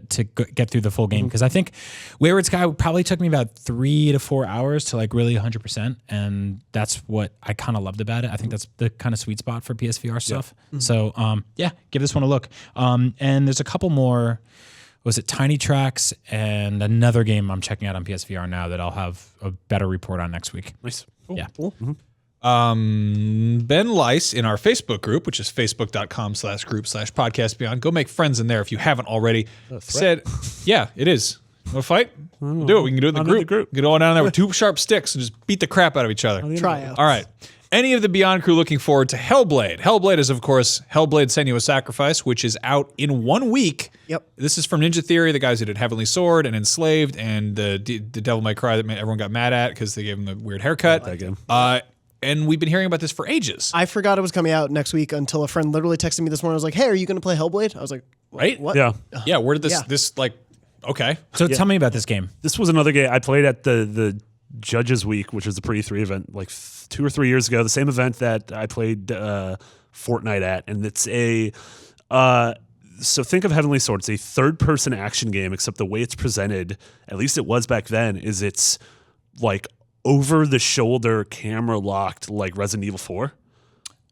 get through the full game because I think Wayward Sky probably took me about 3 to 4 hours to like really 100%, and that's what I kind of loved about it. I think that's the kind of sweet spot for PSVR stuff. So give this one a look. And there's a couple more. Was it Tiny Tracks and another game I'm checking out on PSVR now that I'll have a better report on next week. Nice. Cool. Yeah. Cool. Ben Lice in our Facebook group, which is facebook.com/group/podcastbeyond. Go make friends in there if you haven't already. Said, yeah, it is. Want to fight? We'll do it. We can do it in the group. We can go down there with 2 sharp sticks and just beat the crap out of each other. Try out. All right. Any of the Beyond crew looking forward to Hellblade? Hellblade is, of course, Hellblade Senua Sacrifice, which is out in 1 week. Yep. This is from Ninja Theory, the guys who did Heavenly Sword and Enslaved and the Devil May Cry that everyone got mad at because they gave him the weird haircut. That game. And we've been hearing about this for ages. I forgot it was coming out next week until a friend literally texted me this morning. I was like, hey, are you going to play Hellblade? I was like, right? What? Yeah. Yeah, where did Yeah. this like, okay. So tell me about this game. This was another game I played at the Judges Week, which was the Pre-3 event, like 2 or 3 years ago. The same event that I played Fortnite at, and it's a. So think of Heavenly Sword. It's a third-person action game, except the way it's presented, at least it was back then, is it's like over-the-shoulder, camera-locked, like Resident Evil 4,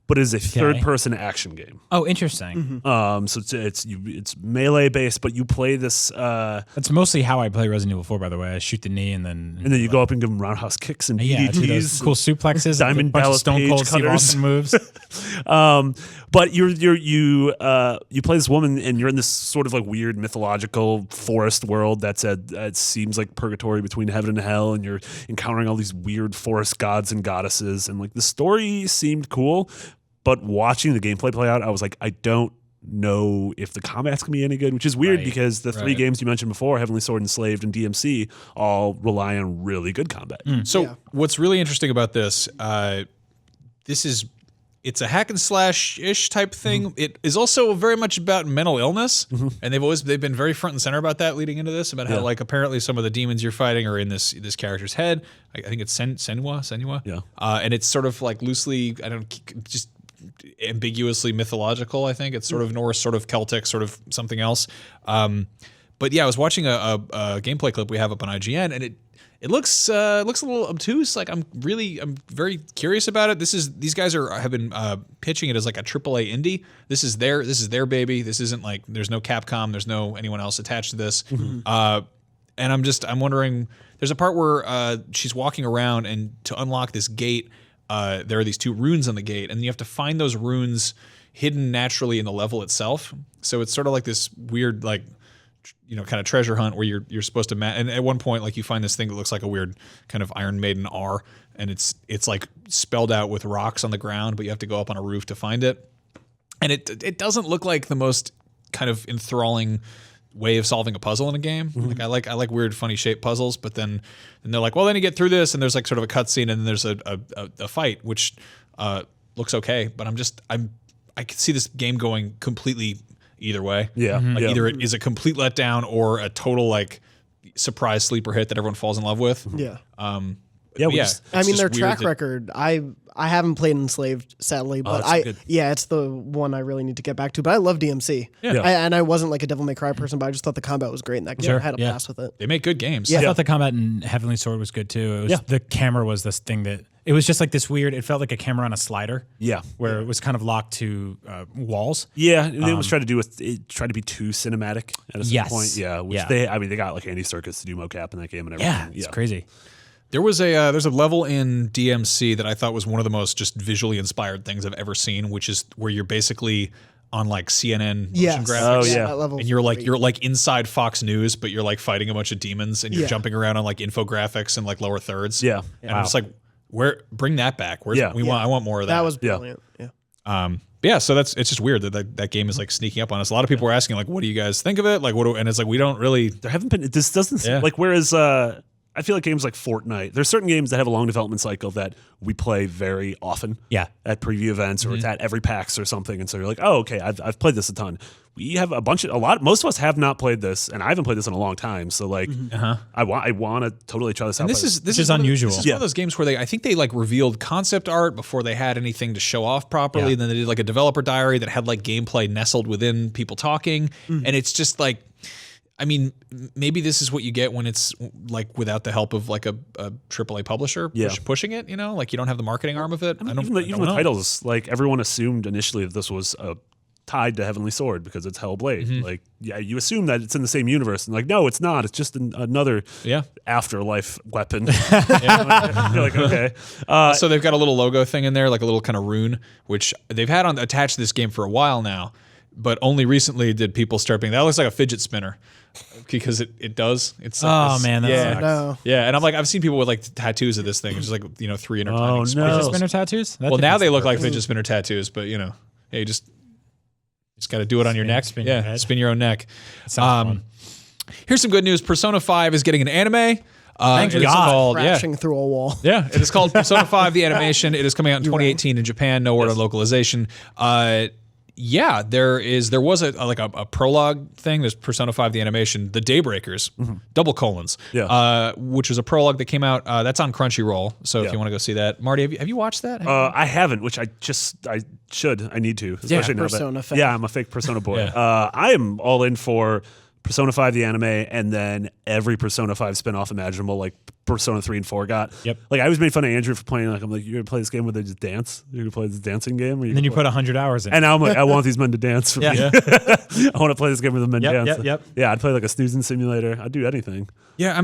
but it is a third-person action game. Oh, interesting. So it's melee based, but you play this. That's mostly how I play Resident Evil 4, by the way. I shoot the knee and then you go up and give them roundhouse kicks and I do those DDTs, cool suplexes, Diamond a bunch of Dallas Stone Page Cold Steve cutters. Austin moves. But you play this woman and you're in this sort of like weird mythological forest world it seems like purgatory between heaven and hell, and you're encountering all these weird forest gods and goddesses, and like the story seemed cool. But watching the gameplay play out, I was like, I don't know if the combat's going to be any good, which is weird because the 3 games you mentioned before, Heavenly Sword, Enslaved, and DMC, all rely on really good combat. So what's really interesting about this, it's a hack and slash-ish type thing. It is also very much about mental illness, and they've been very front and center about that leading into this, about how like apparently some of the demons you're fighting are in this character's head. I think it's Senua. Yeah. And it's sort of like loosely, just ambiguously mythological. I think it's sort of Norse, sort of Celtic, sort of something else. But yeah, I was watching a gameplay clip we have up on IGN, and it looks a little obtuse. Like I'm very curious about it. These guys have been pitching it as like a AAA indie. This is their baby. This isn't like there's no Capcom, there's no anyone else attached to this. And I'm wondering. There's a part where she's walking around, and to unlock this gate, there are these 2 runes on the gate, and you have to find those runes hidden naturally in the level itself. So it's sort of like this weird like, kind of treasure hunt where you're supposed to and at one point like you find this thing that looks like a weird kind of Iron Maiden R, and it's like spelled out with rocks on the ground, but you have to go up on a roof to find it. And it doesn't look like the most kind of enthralling way of solving a puzzle in a game. Like I like weird funny shaped puzzles, but then they're like, well, then you get through this and there's like sort of a cutscene and then there's a fight, which looks okay, but I could see this game going completely either way. Either it is a complete letdown or a total like surprise sleeper hit that everyone falls in love with. I mean, their track record, I haven't played Enslaved, sadly, but it's the one I really need to get back to. But I love DMC. And I wasn't like a Devil May Cry person, but I just thought the combat was great in that game. I had a blast with it. They make good games. I thought the combat in Heavenly Sword was good too. It was the camera was this thing that it was just like this weird. It felt like a camera on a slider. Where it was kind of locked to walls. And it was trying to be too cinematic at a certain point. Which they got like Andy Serkis to do mocap in that game and everything. Yeah, it's crazy. There was there's a level in DMC that I thought was one of the most just visually inspired things I've ever seen, which is where you're basically on like CNN motion graphics. That level and you're like inside Fox News, but you're like fighting a bunch of demons and you're jumping around on like infographics and like lower thirds. And I'm just like, bring that back. I want more of that. That was brilliant. So it's just weird that game is like sneaking up on us. A lot of people were asking like, what do you guys think of it? Like and it's like we don't really. There haven't been. This doesn't seem like whereas. I feel like games like Fortnite, there's certain games that have a long development cycle that we play very often. Yeah. At preview events or it's at every PAX or something. And so you're like, oh, okay, I've played this a ton. We have most of us have not played this, and I haven't played this in a long time. So like, I want to totally try this out. This is unusual. This is one of those games where I think they like revealed concept art before they had anything to show off properly. Yeah. And then they did like a developer diary that had like gameplay nestled within people talking. And it's just like, I mean, maybe this is what you get when it's like without the help of like a AAA publisher pushing it, you know, like you don't have the marketing arm of it. Even the titles, like everyone assumed initially that this was tied to Heavenly Sword because it's Hellblade. Like, yeah, you assume that it's in the same universe, and like, no, it's not. It's just another afterlife weapon. You're like, okay. So they've got a little logo thing in there, like a little kind of rune, which they've had attached to this game for a while now, but only recently did people start being, that looks like a fidget spinner. Because it does. It's man, that sucks. No. Yeah, and I've seen people with like tattoos of this thing. It's just like 3 intertwining fidget spinner tattoos. Well, now they look like fidget spinner tattoos, but yeah, you just got to do it on your neck. Spin your head. Spin your own neck. Sounds fun. Here's some good news. Persona 5 is getting an anime. Thank it is God. called, Crashing through a wall. Yeah, it is called Persona 5 the animation. It is coming out in 2018 in Japan. No word on localization. Yeah, there was a prologue thing. There's Persona 5 the animation, The Daybreakers, double colons, which was a prologue that came out. That's on Crunchyroll. So if you want to go see that, Marty, have you watched that? I haven't, which I should. I need to, especially now Persona fan. Yeah, I'm a fake Persona boy. I am all in for Persona 5 the anime, and then every Persona 5 spinoff imaginable, like Persona 3 and 4 got. Yep. Like I always made fun of Andrew for playing. Like I'm like, you're gonna play this game where they just dance. You're gonna play this dancing game. And then you put 100 hours in. And now I'm like, I want these men to dance. For me. I want to play this game where the men dance. Yep. Yeah, I'd play like a snoozing simulator. I'd do anything. Yeah,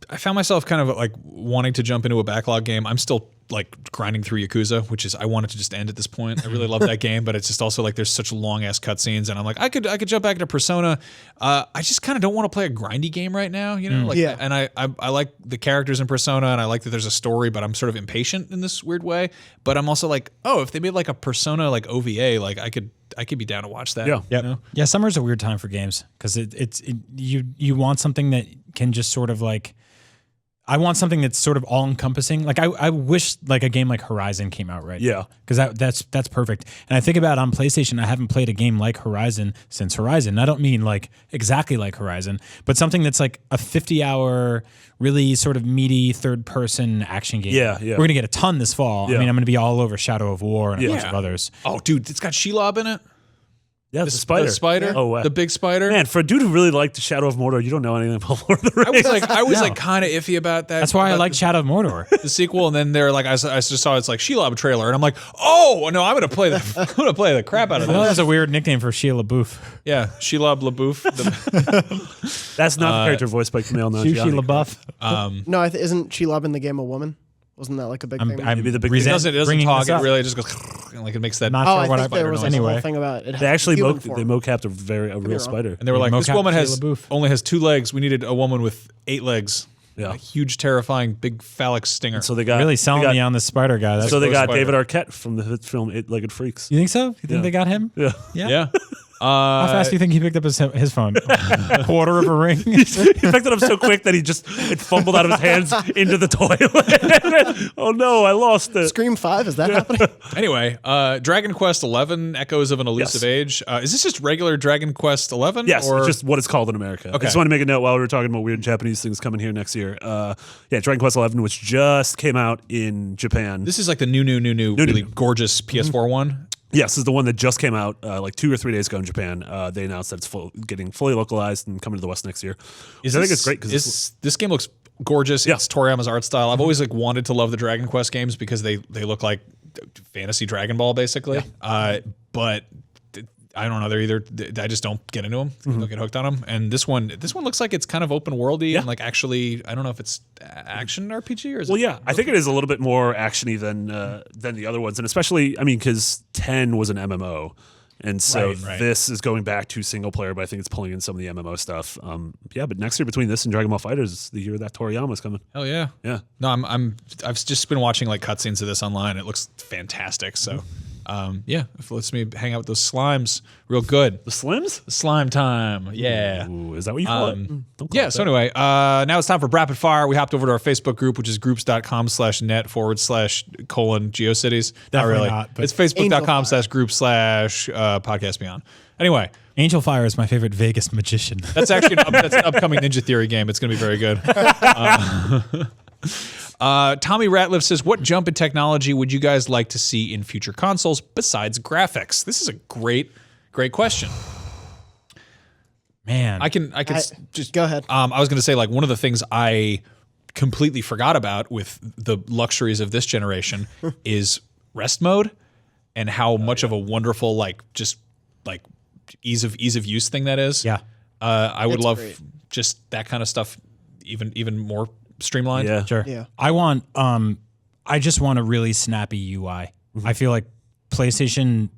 I found myself kind of like wanting to jump into a backlog game. I'm still like grinding through Yakuza, which is I want it to just end at this point. I really love that game, but it's just also like there's such long ass cutscenes, and I'm like I could jump back into Persona. I just kind of don't want to play a grindy game right now, you know? And I like the characters in Persona, and I like that there's a story, but I'm sort of impatient in this weird way. But I'm also like, oh, if they made like a Persona like OVA, like I could be down to watch that. Yeah. Yep. You know? Yeah, summer's a weird time for games because you want something that can just sort of like, I want something that's sort of all encompassing. Like I wish like a game like Horizon came out right now. Because that's perfect. And I think about on PlayStation, I haven't played a game like Horizon since Horizon. I don't mean like exactly like Horizon, but something that's like a 50-hour, really sort of meaty third-person action game. Yeah. We're gonna get a ton this fall. Yeah. I mean, I'm gonna be all over Shadow of War and a bunch of others. Oh, dude, it's got Shelob in it. Yeah, the spider. The spider? Oh, wow. The big spider? Man, for a dude who really liked the Shadow of Mordor, you don't know anything about Lord of the Rings. I was kind of iffy about that. That's why I like Shadow of Mordor. The sequel, and then they're like, I just saw it's like Shelob trailer, and I'm like, oh no, I'm gonna play the crap out of I know this. that's a weird nickname for Shia LaBeouf. Yeah, Shelob LaBeouf. That's not the character voiced by Kumail Shia Nanjiani. LaBeouf. No, isn't Shelob in the game a woman? Wasn't that like a big thing? Maybe the big It doesn't talk. It Up. really just goes like it makes that. Not Oh, sure I what think there was like a anyway. whole thing about it. They actually human form. mocapped a real spider. And they were like, this mocap woman Shia LaBeouf. only has 2 legs. We needed a woman with 8 legs. Yeah. A huge, terrifying, big phallic stinger. So they got Really selling they got, me on the spider guy. That's So they got Spider. David Arquette from the hit film Eight-Legged Freaks. You think so? You think Yeah. they got him? Yeah. yeah. How fast do you think he picked up his phone? Quarter of a ring. He picked it up so quick that it fumbled out of his hands into the toilet. Oh no, I lost it. Scream 5, is that happening? Anyway, Dragon Quest XI, Echoes of an Elusive Age. Is this just regular Dragon Quest XI? Yes, or? it's just what it's called in America. I Okay. just want to make a note while we were talking about weird Japanese things coming here next year. Dragon Quest XI, which just came out in Japan. This is like the new, really gorgeous PS4 one. Yes, this is the one that just came out like 2 or 3 days ago in Japan. They announced that it's getting fully localized and coming to the West next year. I think it's great because this game looks gorgeous. Yeah. It's Toriyama's art style. I've always like wanted to love the Dragon Quest games because they look like fantasy Dragon Ball basically. But I don't know. They're either I just don't get into them. Don't get hooked on them. And this one looks like it's kind of open worldy and like actually I don't know if it's action RPG or is it? I think it is a little bit more actiony than the other ones, and especially because 10 was an MMO. And so Right. this is going back to single player, but I think it's pulling in some of the MMO stuff. But next year between this and Dragon Ball FighterZ is the year that Toriyama's coming. Hell yeah. Yeah. No, I've just been watching like cutscenes of this online. It looks fantastic. So Yeah, it lets me hang out with those slimes real good. The Slims? The slime time. Yeah. Ooh, is that what you call it? Don't call Yeah, it so that. anyway, now it's time for Rapid Fire. We hopped over to our Facebook group, which is groups.com/net/GeoCities. Definitely not, but it's facebook.com/group/podcast beyond. Anyway, Angel Fire is my favorite Vegas magician. that's actually that's an upcoming Ninja Theory game. It's going to be very good. Tommy Ratliff says, what jump in technology would you guys like to see in future consoles besides graphics? This is a great question. Man, I can just go ahead. I was going to say, like, one of the things I completely forgot about with the luxuries of this generation is rest mode and how much of a wonderful, like, just like ease of use thing that is. Yeah. I would It's love great. just that kind of stuff, even more streamlined. Yeah. Sure. Yeah. I just want a really snappy UI. I feel like PlayStation,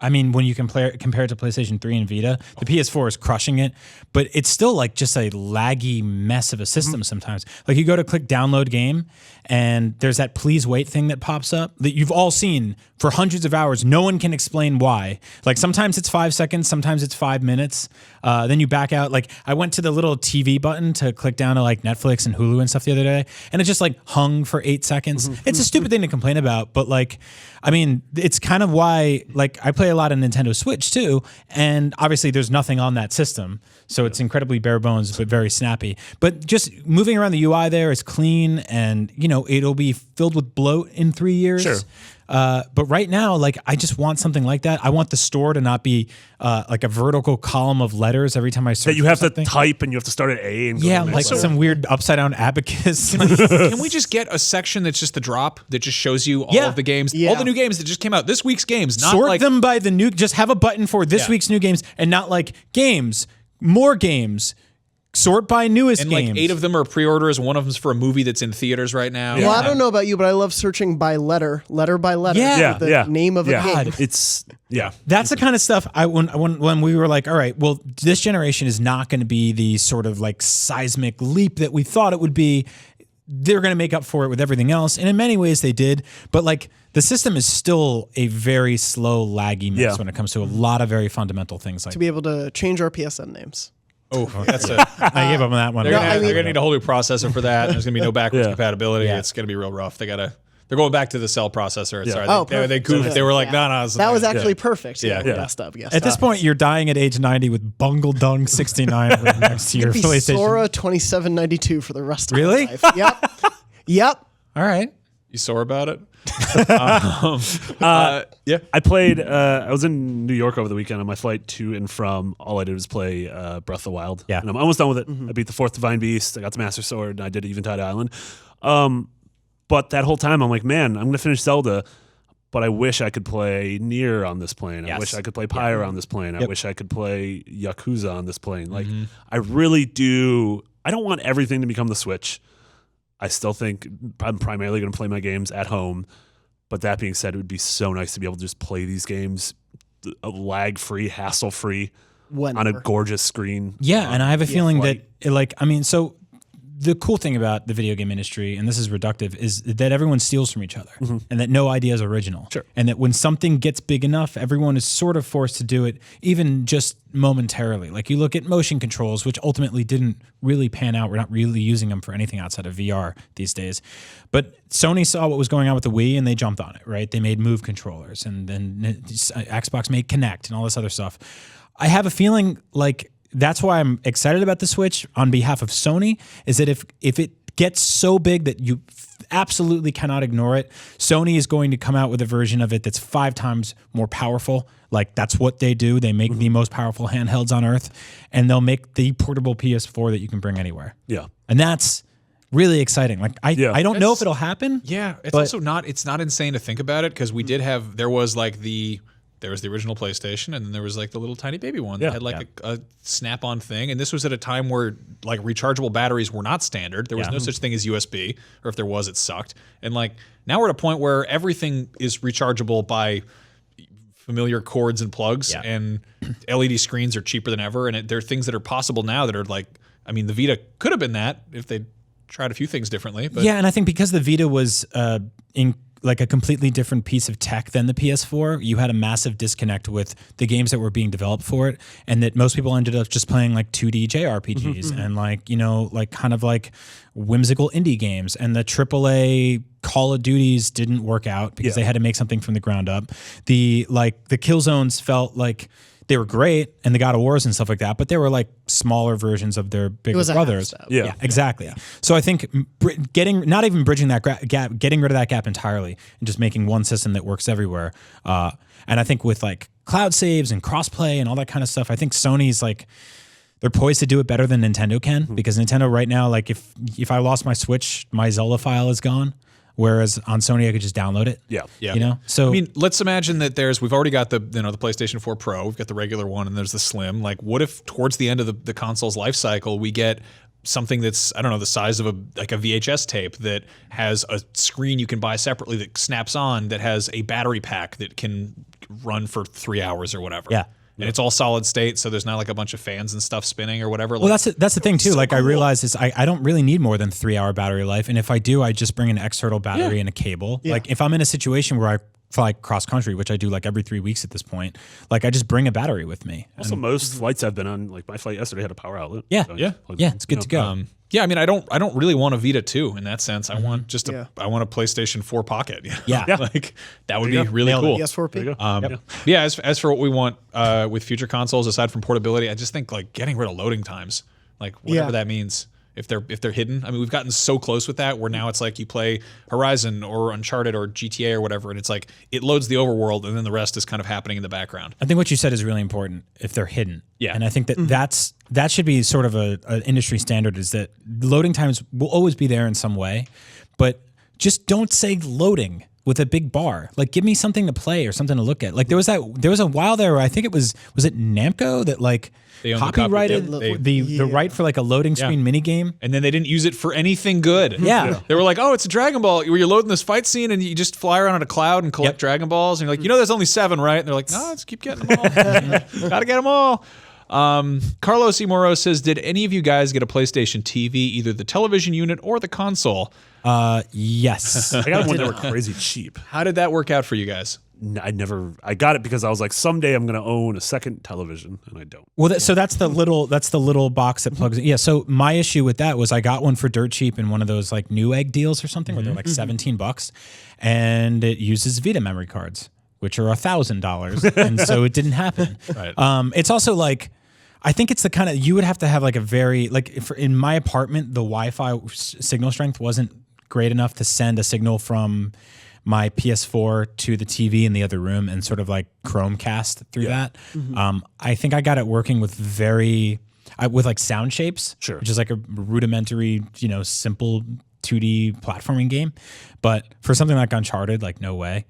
I mean, when you compare it to PlayStation 3 and Vita, the PS4 is crushing it, but it's still like just a laggy mess of a system sometimes. Like you go to click download game and there's that please wait thing that pops up that you've all seen for hundreds of hours. No one can explain why. Like sometimes it's 5 seconds, sometimes it's 5 minutes. Then you back out. Like I went to the little TV button to click down to like Netflix and Hulu and stuff the other day, and it just like hung for 8 seconds. It's a stupid thing to complain about, but like, I mean, it's kind of why like I play a lot of Nintendo Switch too, and obviously there's nothing on that system, so it's incredibly bare bones but very snappy. But just moving around the UI there is clean, and you know it'll be filled with bloat in 3 years. Sure. But right now, like I just want something like that. I want the store to not be like a vertical column of letters every time I search. That you have for something. to type and you have to start at A and go Yeah, to the like next one. some weird upside down abacus. Can we just get a section that's just the drop that just shows you all of the games, Yeah. all the new games that just came out this week's games? Not Sort like them by the new. Just have a button for this Yeah. week's new games, and not like games, more games. Sort by newest and games. like 8 of them are pre-orders. One of them's for a movie that's in theaters right now. Well, I don't know about you, but I love searching by letter by letter. Yeah. with the name of a yeah. game. It's That's the kind of stuff when we were like, all right, well, this generation is not going to be the sort of like seismic leap that we thought it would be. They're going to make up for it with everything else, and in many ways they did. But like the system is still a very slow, laggy mess when it comes to a lot of very fundamental things like To be able to change our PSN names. Oh, that's a. I gave up on that one. They're I mean- gonna need a whole new processor for that. There's gonna be no backwards Yeah. compatibility. Yeah. It's gonna be real rough. They're going back to the cell processor. Sorry, Oh, they perfect. goofed. They were like, Yeah. no, That was actually perfect. Yeah. Yeah, messed up. Yes. At this point, you're dying at age 90 with Bungle Dung 69 written next to your It'd be PlayStation. Sora 2792 for the rest of Really? my life. Yep. Yep. All right. You sore about it? Yeah, I played. I was in New York over the weekend on my flight to and from. All I did was play Breath of the Wild. Yeah. And I'm almost done with it. I beat the 4th Divine Beast. I got the Master Sword. And I did Eventide Island. But that whole time, I'm like, man, I'm gonna finish Zelda. But I wish I could play Nier on this plane. I Yes. wish I could play Pyre on this plane. I wish I could play Yakuza on this plane. Like, I really do. I don't want everything to become the Switch. I still think I'm primarily going to play my games at home. But that being said, it would be so nice to be able to just play these games lag-free, hassle-free on a gorgeous screen. Yeah, and I have a feeling flight. that, like, I mean, so the cool thing about the video game industry, and this is reductive, is that everyone steals from each other and that no idea is original. Sure. And that when something gets big enough, everyone is sort of forced to do it, even just momentarily. Like you look at motion controls, which ultimately didn't really pan out. We're not really using them for anything outside of VR these days. But Sony saw what was going on with the Wii and they jumped on it, right? They made Move controllers, and then Xbox made Kinect and all this other stuff. I have a feeling like that's why I'm excited about the Switch on behalf of Sony, is that if it gets so big that you absolutely cannot ignore it, Sony is going to come out with a version of it that's 5 times more powerful. Like that's what they do. They make the most powerful handhelds on earth, and they'll make the portable PS4 that you can bring anywhere. Yeah. And that's really exciting. Like I don't know if it'll happen. Yeah, it's but- also not. It's not insane to think about it because we did have. There was the original PlayStation, and then there was like the little tiny baby one that had like a snap-on thing. And this was at a time where like rechargeable batteries were not standard. There was no such thing as USB, or if there was, it sucked. And like now we're at a point where everything is rechargeable by familiar cords and plugs, and LED screens are cheaper than ever. And there are things that are possible now that are like, I mean, the Vita could have been that if they tried a few things differently. But Yeah, and I think because the Vita was like a completely different piece of tech than the PS4, you had a massive disconnect with the games that were being developed for it, and that most people ended up just playing like 2D JRPGs and like, you know, like kind of like whimsical indie games, and the AAA Call of Duties didn't work out because they had to make something from the ground up. The Killzones felt like they were great, and the God of Wars and stuff like that, but they were like smaller versions of their bigger brothers. Yeah, exactly. Yeah. So I think not even bridging that gap, getting rid of that gap entirely, and just making one system that works everywhere. And I think with like cloud saves and crossplay and all that kind of stuff, I think Sony's like, they're poised to do it better than Nintendo can, because Nintendo right now, like if I lost my Switch, my Zelda file is gone. Whereas on Sony, I could just download it. Yeah. You know? So I mean, let's imagine that we've already got the PlayStation 4 Pro, we've got the regular one, and there's the Slim. Like, what if towards the end of the console's life cycle, we get something that's, I don't know, the size of a VHS tape that has a screen you can buy separately that snaps on, that has a battery pack that can run for 3 hours or whatever. Yeah. And it's all solid state, so there's not like a bunch of fans and stuff spinning or whatever. Well, that's the thing too. Like, cool. I realize is I don't really need more than 3 hour battery life, and if I do, I just bring an external battery and a cable. Yeah. Like if I'm in a situation where I fly cross country, which I do like every 3 weeks at this point, like I just bring a battery with me. Also, most flights I've been on, like my flight yesterday had a power outlet. Yeah, so it's good to go. Yeah, I mean, I don't really want a Vita 2 in that sense. I want I want a PlayStation 4 Pocket. Yeah. Like that would be really cool. PS4P. Yeah, as for what we want with future consoles, aside from portability, I just think like getting rid of loading times, like whatever that means. If they're hidden, I mean, we've gotten so close with that where now it's like you play Horizon or Uncharted or GTA or whatever, and it's like it loads the overworld, and then the rest is kind of happening in the background. I think what you said is really important. If they're hidden, and I think that that should be sort of an industry standard. Is that loading times will always be there in some way, but just don't say loading with a big bar. Like, give me something to play or something to look at. Like there was a while there where I think it was it Namco that like copyrighted the right for like a loading screen mini game, and then they didn't use it for anything good. Yeah. They were like, oh, it's a Dragon Ball where you're loading this fight scene and you just fly around on a cloud and collect Dragon Balls, and you're like, there's only 7, right? And they're like, no, let's keep getting them all. Gotta get them all. Carlos E. Moro says, did any of you guys get a PlayStation TV, either the television unit or the console? Yes. I got one that were crazy cheap. How did that work out for you guys? I got it because I was like, someday I'm going to own a second television, and I don't. Well, so that's the little box that plugs in. Yeah. So my issue with that was I got one for dirt cheap in one of those like Newegg deals or something where they're like $17, and it uses Vita memory cards, which are $1,000, and so it didn't happen. Right. It's also like, I think it's the kind of, you would have to have like a very, like in my apartment, the Wi-Fi signal strength wasn't great enough to send a signal from my PS4 to the TV in the other room and sort of like Chromecast through that. I think I got it working with with like sound shapes, which is like a rudimentary, simple 2D platforming game. But for something like Uncharted, like no way.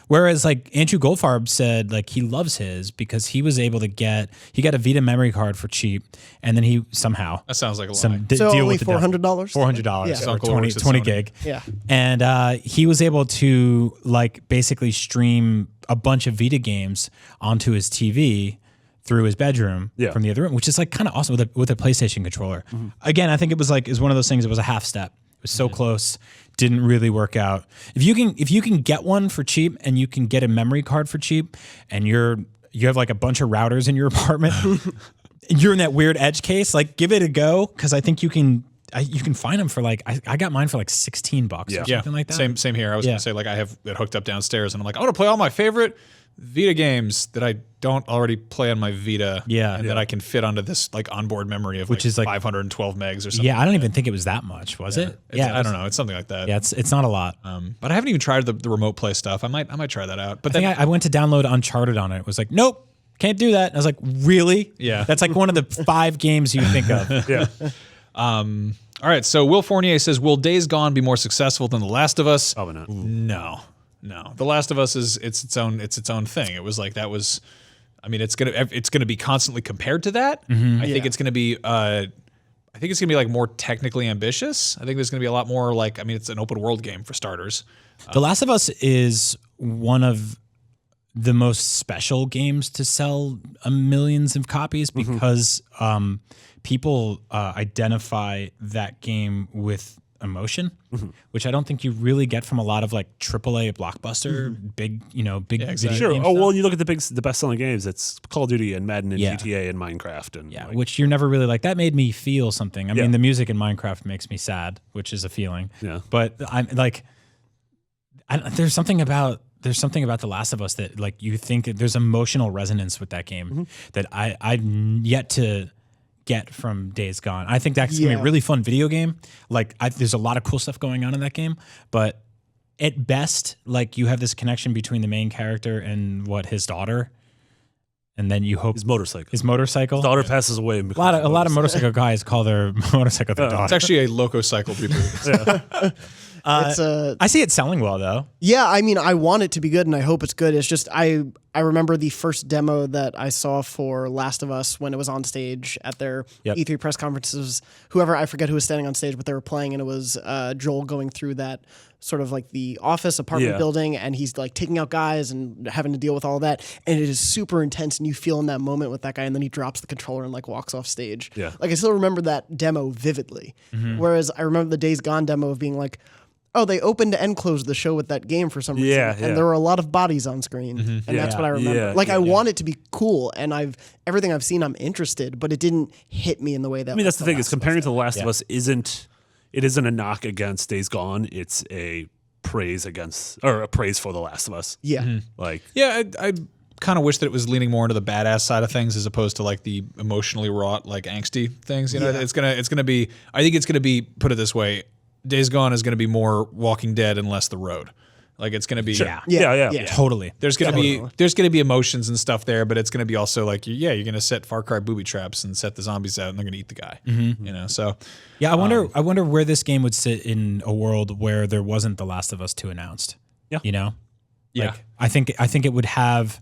Whereas like Andrew Goldfarb said, like he loves his because he was able to got a Vita memory card for cheap, and then he somehow that sounds like a lie. So deal only with $400. $400 or 20 gig. Yeah, and he was able to like basically stream a bunch of Vita games onto his TV through his bedroom from the other room, which is like kind of awesome with a PlayStation controller. Again, I think it was one of those things. It was a half step. It was so close, didn't really work out. If you can get one for cheap and you can get a memory card for cheap, and you have like a bunch of routers in your apartment, you're in that weird edge case. Like, give it a go, because I think you can find them for like I got mine for like $16 or something like that. Same here. I was gonna say like I have it hooked up downstairs, and I'm like, I want to play all my favorite Vita games that I don't already play on my Vita, and that I can fit onto this like onboard memory of which is like 512 megs or something. Yeah, I don't even think it was that much, was it? I don't know. It's something like that. Yeah, it's not a lot. But I haven't even tried the remote play stuff. I might try that out. But I went to download Uncharted on it. It was like, nope, can't do that. And I was like, really? Yeah, that's like one of the 5 games you think of. Yeah. All right. So Will Fournier says, will Days Gone be more successful than The Last of Us? Probably not. No, The Last of Us is its own thing. It was like that was, I mean, it's gonna be constantly compared to that. I think it's gonna be like more technically ambitious. I think there's gonna be a lot more like, I mean, it's an open world game for starters. The Last of Us is one of the most special games to sell millions of copies because people identify that game with emotion, which I don't think you really get from a lot of like AAA blockbuster, big video Sure. game Oh, stuff. well, you look at the best-selling games. It's Call of Duty and Madden and GTA and Minecraft and which you're never really like. That made me feel something. I mean, the music in Minecraft makes me sad, which is a feeling. Yeah. But I'm like, there's something about The Last of Us that like you think that there's emotional resonance with that game that I've yet to get from Days Gone. I think that's gonna be a really fun video game. Like there's a lot of cool stuff going on in that game, but at best, like you have this connection between the main character and his daughter, and then you hope his motorcycle. His daughter passes away. A lot of motorcycle guys call their motorcycle their daughter. It's actually a lococycle reboot. I see it selling well though. Yeah, I mean, I want it to be good, and I hope it's good. It's just I remember the first demo that I saw for Last of Us when it was on stage at their E3 press conferences. I forget who was standing on stage, but they were playing, and it was Joel going through that sort of like the office apartment building, and he's like taking out guys and having to deal with all that, and it is super intense, and you feel in that moment with that guy, and then he drops the controller and like walks off stage. Yeah. Like I still remember that demo vividly, whereas I remember the Days Gone demo of being like, oh, they opened and closed the show with that game for some reason. And there were a lot of bodies on screen. And that's what I remember. I want it to be cool, and everything I've seen, I'm interested, but it didn't hit me in the way that that's the thing, is comparing to The Last of Us isn't a knock against Days Gone. It's a praise for The Last of Us. Yeah. I kind of wish that it was leaning more into the badass side of things as opposed to like the emotionally wrought, like angsty things. It's gonna be. I think it's gonna be, put it this way, Days Gone is going to be more Walking Dead and less The Road. Like it's going to be Totally. There's going to be emotions and stuff there, but it's going to be also like you're going to set Far Cry booby traps and set the zombies out, and they're going to eat the guy. So I wonder where this game would sit in a world where there wasn't The Last of Us 2 announced. I think it would have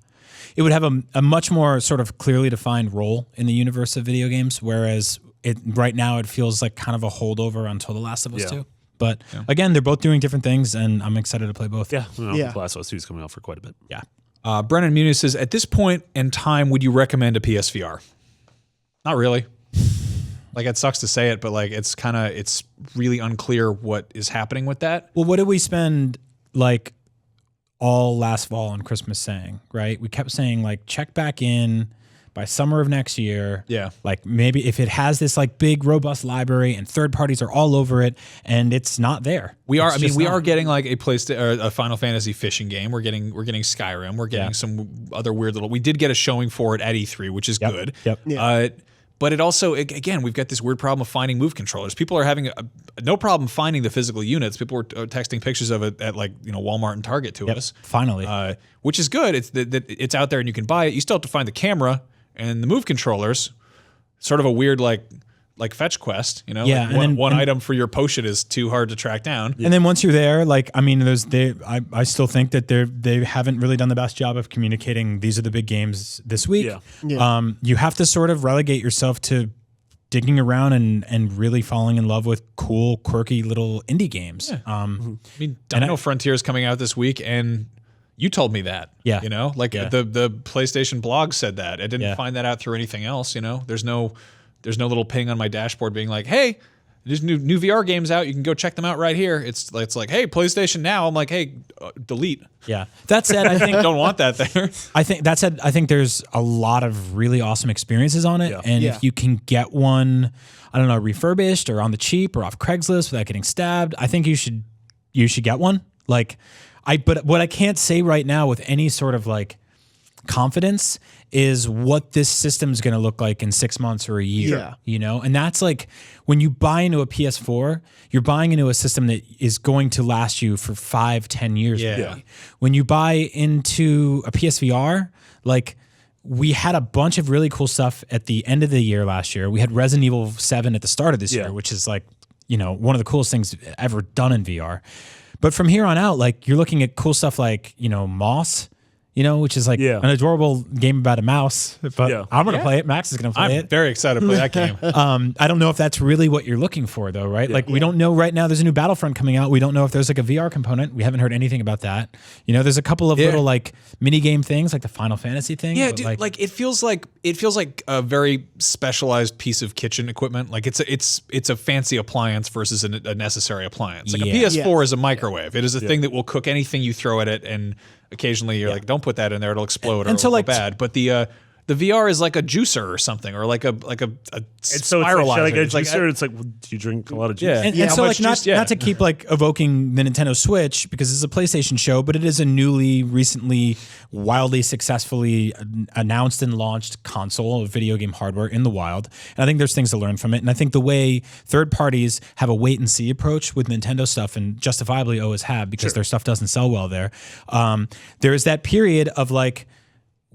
a much more sort of clearly defined role in the universe of video games, whereas right now it feels like kind of a holdover until The Last of Us 2. But again, they're both doing different things, and I'm excited to play both. The Last of Us 2 is coming out for quite a bit. Yeah. Brennan Muniz says, at this point in time, would you recommend a PSVR? Not really. Like, it sucks to say it, but like it's really unclear what is happening with that. Well, what did we spend like all last fall and Christmas saying, right? We kept saying like check back in by summer of next year. Yeah. Like maybe if it has this like big robust library and third parties are all over it and it's not there. We are getting like a Final Fantasy fishing game. We're getting Skyrim. We're getting some other weird little. We did get a showing for it at E3, which is good. Yep. Yeah. But it also, again, we've got this weird problem of finding Move controllers. People are having no problem finding the physical units. People were texting pictures of it at Walmart and Target to us. Finally. Which is good. It's out there and you can buy it. You still have to find the camera and the Move controllers. Sort of a weird like fetch quest, Yeah, like one item for your potion is too hard to track down. And then once you're there, like I mean, I still think that they haven't really done the best job of communicating. These are the big games this week. Yeah. You have to sort of relegate yourself to digging around and really falling in love with cool, quirky little indie games. Yeah. I mean, Dino Frontier is coming out this week, and you told me that. Yeah. The PlayStation blog said that. I didn't find that out through anything else. There's no little ping on my dashboard being like, hey, there's new VR games out. You can go check them out right here. It's like, hey, PlayStation Now. I'm like, hey, delete. Yeah. That said, I think don't want that there. I think there's a lot of really awesome experiences on it. Yeah. And if you can get one, I don't know, refurbished or on the cheap or off Craigslist without getting stabbed, I think you should get one. But what I can't say right now with any sort of like confidence is what this system is going to look like in 6 months or a year, And that's like when you buy into a PS4, you're buying into a system that is going to last you for 5-10 years. Yeah. When you buy into a PSVR, like we had a bunch of really cool stuff at the end of the year last year. We had Resident Evil 7 at the start of this year, which is like, one of the coolest things ever done in VR. But from here on out, like you're looking at cool stuff like, Moss, which is like an adorable game about a mouse. But I'm going to play it. Max is going to play it. I'm very excited to play that game. I don't know if that's really what you're looking for, though, right? Like, we don't know right now. There's a new Battlefront coming out. We don't know if there's like a VR component. We haven't heard anything about that. There's a couple of little like mini game things, like the Final Fantasy thing. Yeah, dude, like it feels like a very specialized piece of kitchen equipment. Like it's a fancy appliance versus a necessary appliance. Like a PS4 is a microwave. It is a thing that will cook anything you throw at it, and occasionally you're like, don't put that in there, it'll explode or it'll go bad. But the VR is like a juicer or something, or like a spiralizer. It's like a juicer. It's like, well, do you drink a lot of juice? Yeah, and so like not to keep like evoking the Nintendo Switch because it's a PlayStation show, but it is a recently, wildly successfully announced and launched console of video game hardware in the wild. And I think there's things to learn from it. And I think the way third parties have a wait and see approach with Nintendo stuff, and justifiably always have because their stuff doesn't sell well there. There is that period of like,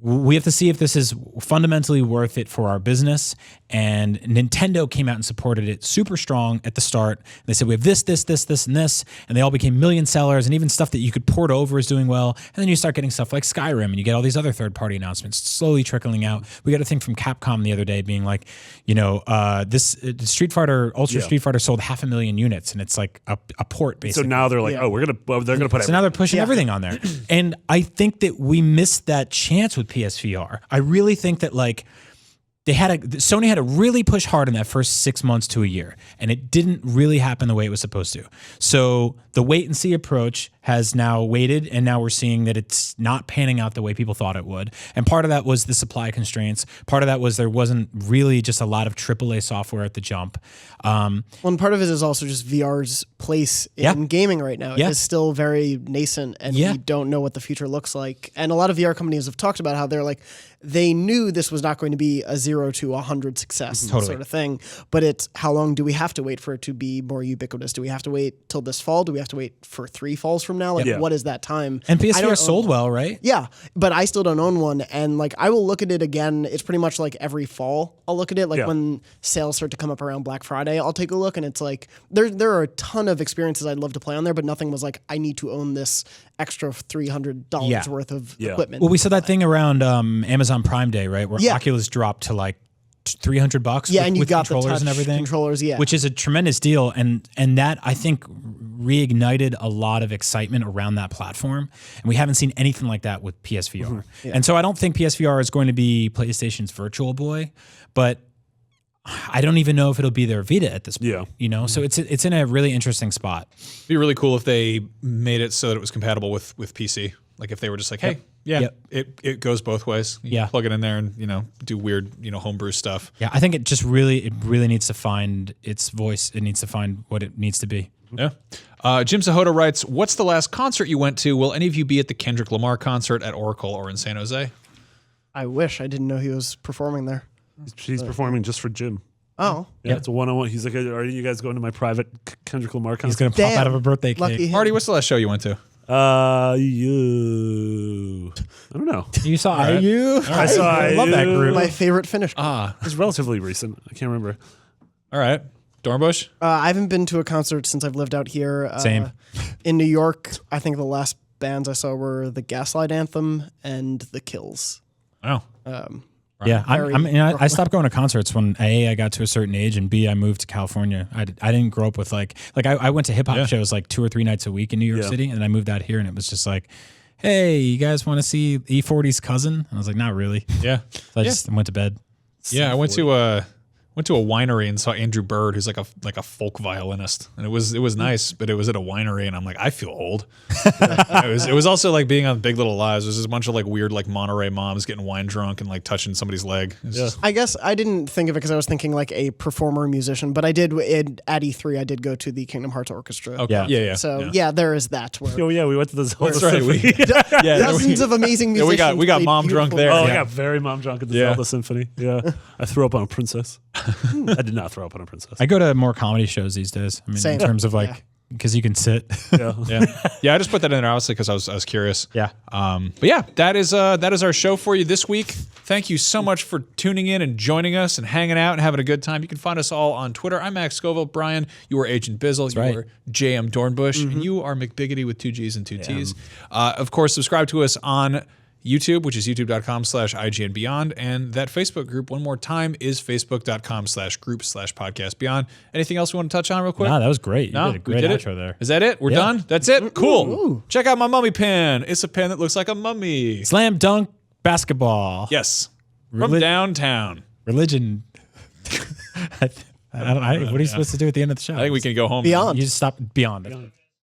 we have to see if this is fundamentally worth it for our business. And Nintendo came out and supported it super strong at the start. They said, we have this, and this. And they all became million sellers. And even stuff that you could port over is doing well. And then you start getting stuff like Skyrim, and you get all these other third-party announcements slowly trickling out. We got a thing from Capcom the other day being like, this Street Fighter, Ultra Street Fighter sold 500,000 units. And it's like a port, basically. So now they're like, they're going to put everything. So now they're pushing everything on there. And I think that we missed that chance with PSVR. I really think that like Sony had to really push hard in that first 6 months to a year, and it didn't really happen the way it was supposed to. So the wait and see approach has now waited, and now we're seeing that it's not panning out the way people thought it would. And part of that was the supply constraints. Part of that was there wasn't really just a lot of AAA software at the jump. And part of it is also just VR's place in gaming right now. It is still very nascent, and we don't know what the future looks like. And a lot of VR companies have talked about how they're like, they knew this was not going to be a 0 to 100 success sort of thing, but it's how long do we have to wait for it to be more ubiquitous? Do we have to wait till this fall? Do we have to wait for 3 falls from now? Like, what is that time? And PSVR sold well, right? Yeah, but I still don't own one, and like I will look at it again. It's pretty much like every fall I'll look at it. Like when sales start to come up around Black Friday, I'll take a look, and it's like there are a ton of experiences I'd love to play on there, but nothing was like I need to own this extra $300 worth of equipment. Well, we saw that thing around Amazon Prime Day, right, where Oculus dropped to like $300 and you with got controllers the touch and everything. Controllers, which is a tremendous deal, and that I think reignited a lot of excitement around that platform, and we haven't seen anything like that with PSVR. And so I don't think PSVR is going to be PlayStation's Virtual Boy, but I don't even know if it'll be their Vita at this point. So it's in a really interesting spot. It'd be really cool if they made it so that it was compatible with PC. Like if they were just like, hey, it goes both ways. You plug it in there and do weird homebrew stuff. Yeah, I think it really needs to find its voice. It needs to find what it needs to be. Yeah. Jim Sahota writes, what's the last concert you went to? Will any of you be at the Kendrick Lamar concert at Oracle or in San Jose? I wish. I didn't know he was performing there. He's performing just for Jim. Oh. Yeah, it's a one-on-one. He's like, are you guys going to my private Kendrick Lamar concert? He's going to pop out of a birthday cake. Marty, what's the last show you went to? I don't know. You saw IU? I saw IU. I love that group. My favorite finish. It's relatively recent. I can't remember. All right. Dornbush? I haven't been to a concert since I've lived out here. Same. In New York, I think the last bands I saw were the Gaslight Anthem and the Kills. Oh. Yeah, I stopped going to concerts when A, I got to a certain age, and B, I moved to California. I didn't grow up with I went to hip hop shows like 2 or 3 nights a week in New York City, and I moved out here, and it was just like, hey, you guys want to see E40's cousin? And I was like, not really. Yeah. So I just went to bed. Yeah, I went to a winery and saw Andrew Bird, who's like a folk violinist, and it was nice, but it was at a winery, and I'm like, I feel old. It was also like being on Big Little Lies. There's just a bunch of like weird like Monterey moms getting wine drunk and like touching somebody's leg. I guess I didn't think of it because I was thinking like a performer musician, but I did at E3. I did go to the Kingdom Hearts Orchestra. Okay. Yeah. So there is that. Where we went to the Zelda Symphony. dozens of amazing musicians. We got mom drunk there. Oh, I got very mom drunk at the Zelda Symphony. Yeah, I threw up on a princess. I did not throw up on a princess. I go to more comedy shows these days. I mean, in terms of because you can sit. Yeah. I just put that in there obviously because I was curious. Yeah. But yeah, that is our show for you this week. Thank you so much for tuning in and joining us and hanging out and having a good time. You can find us all on Twitter. I'm Max Scoville. Brian, you are Agent Bizzle. You are JM Dornbush, and you are McBiggity with 2 G's and 2 T's. Of course, subscribe to us on YouTube, which is youtube.com/IGNBeyond. And that Facebook group, one more time, is facebook.com/group/podcastbeyond. Anything else we want to touch on real quick? No, that was great. You did a great we did outro there. Is that it? We're done? That's it? Cool. Check out my mummy pen. It's a pen that looks like a mummy. Slam dunk basketball. Yes. From downtown. Religion. What are you supposed to do at the end of the show? I think we can go home. Beyond. You just stop beyond.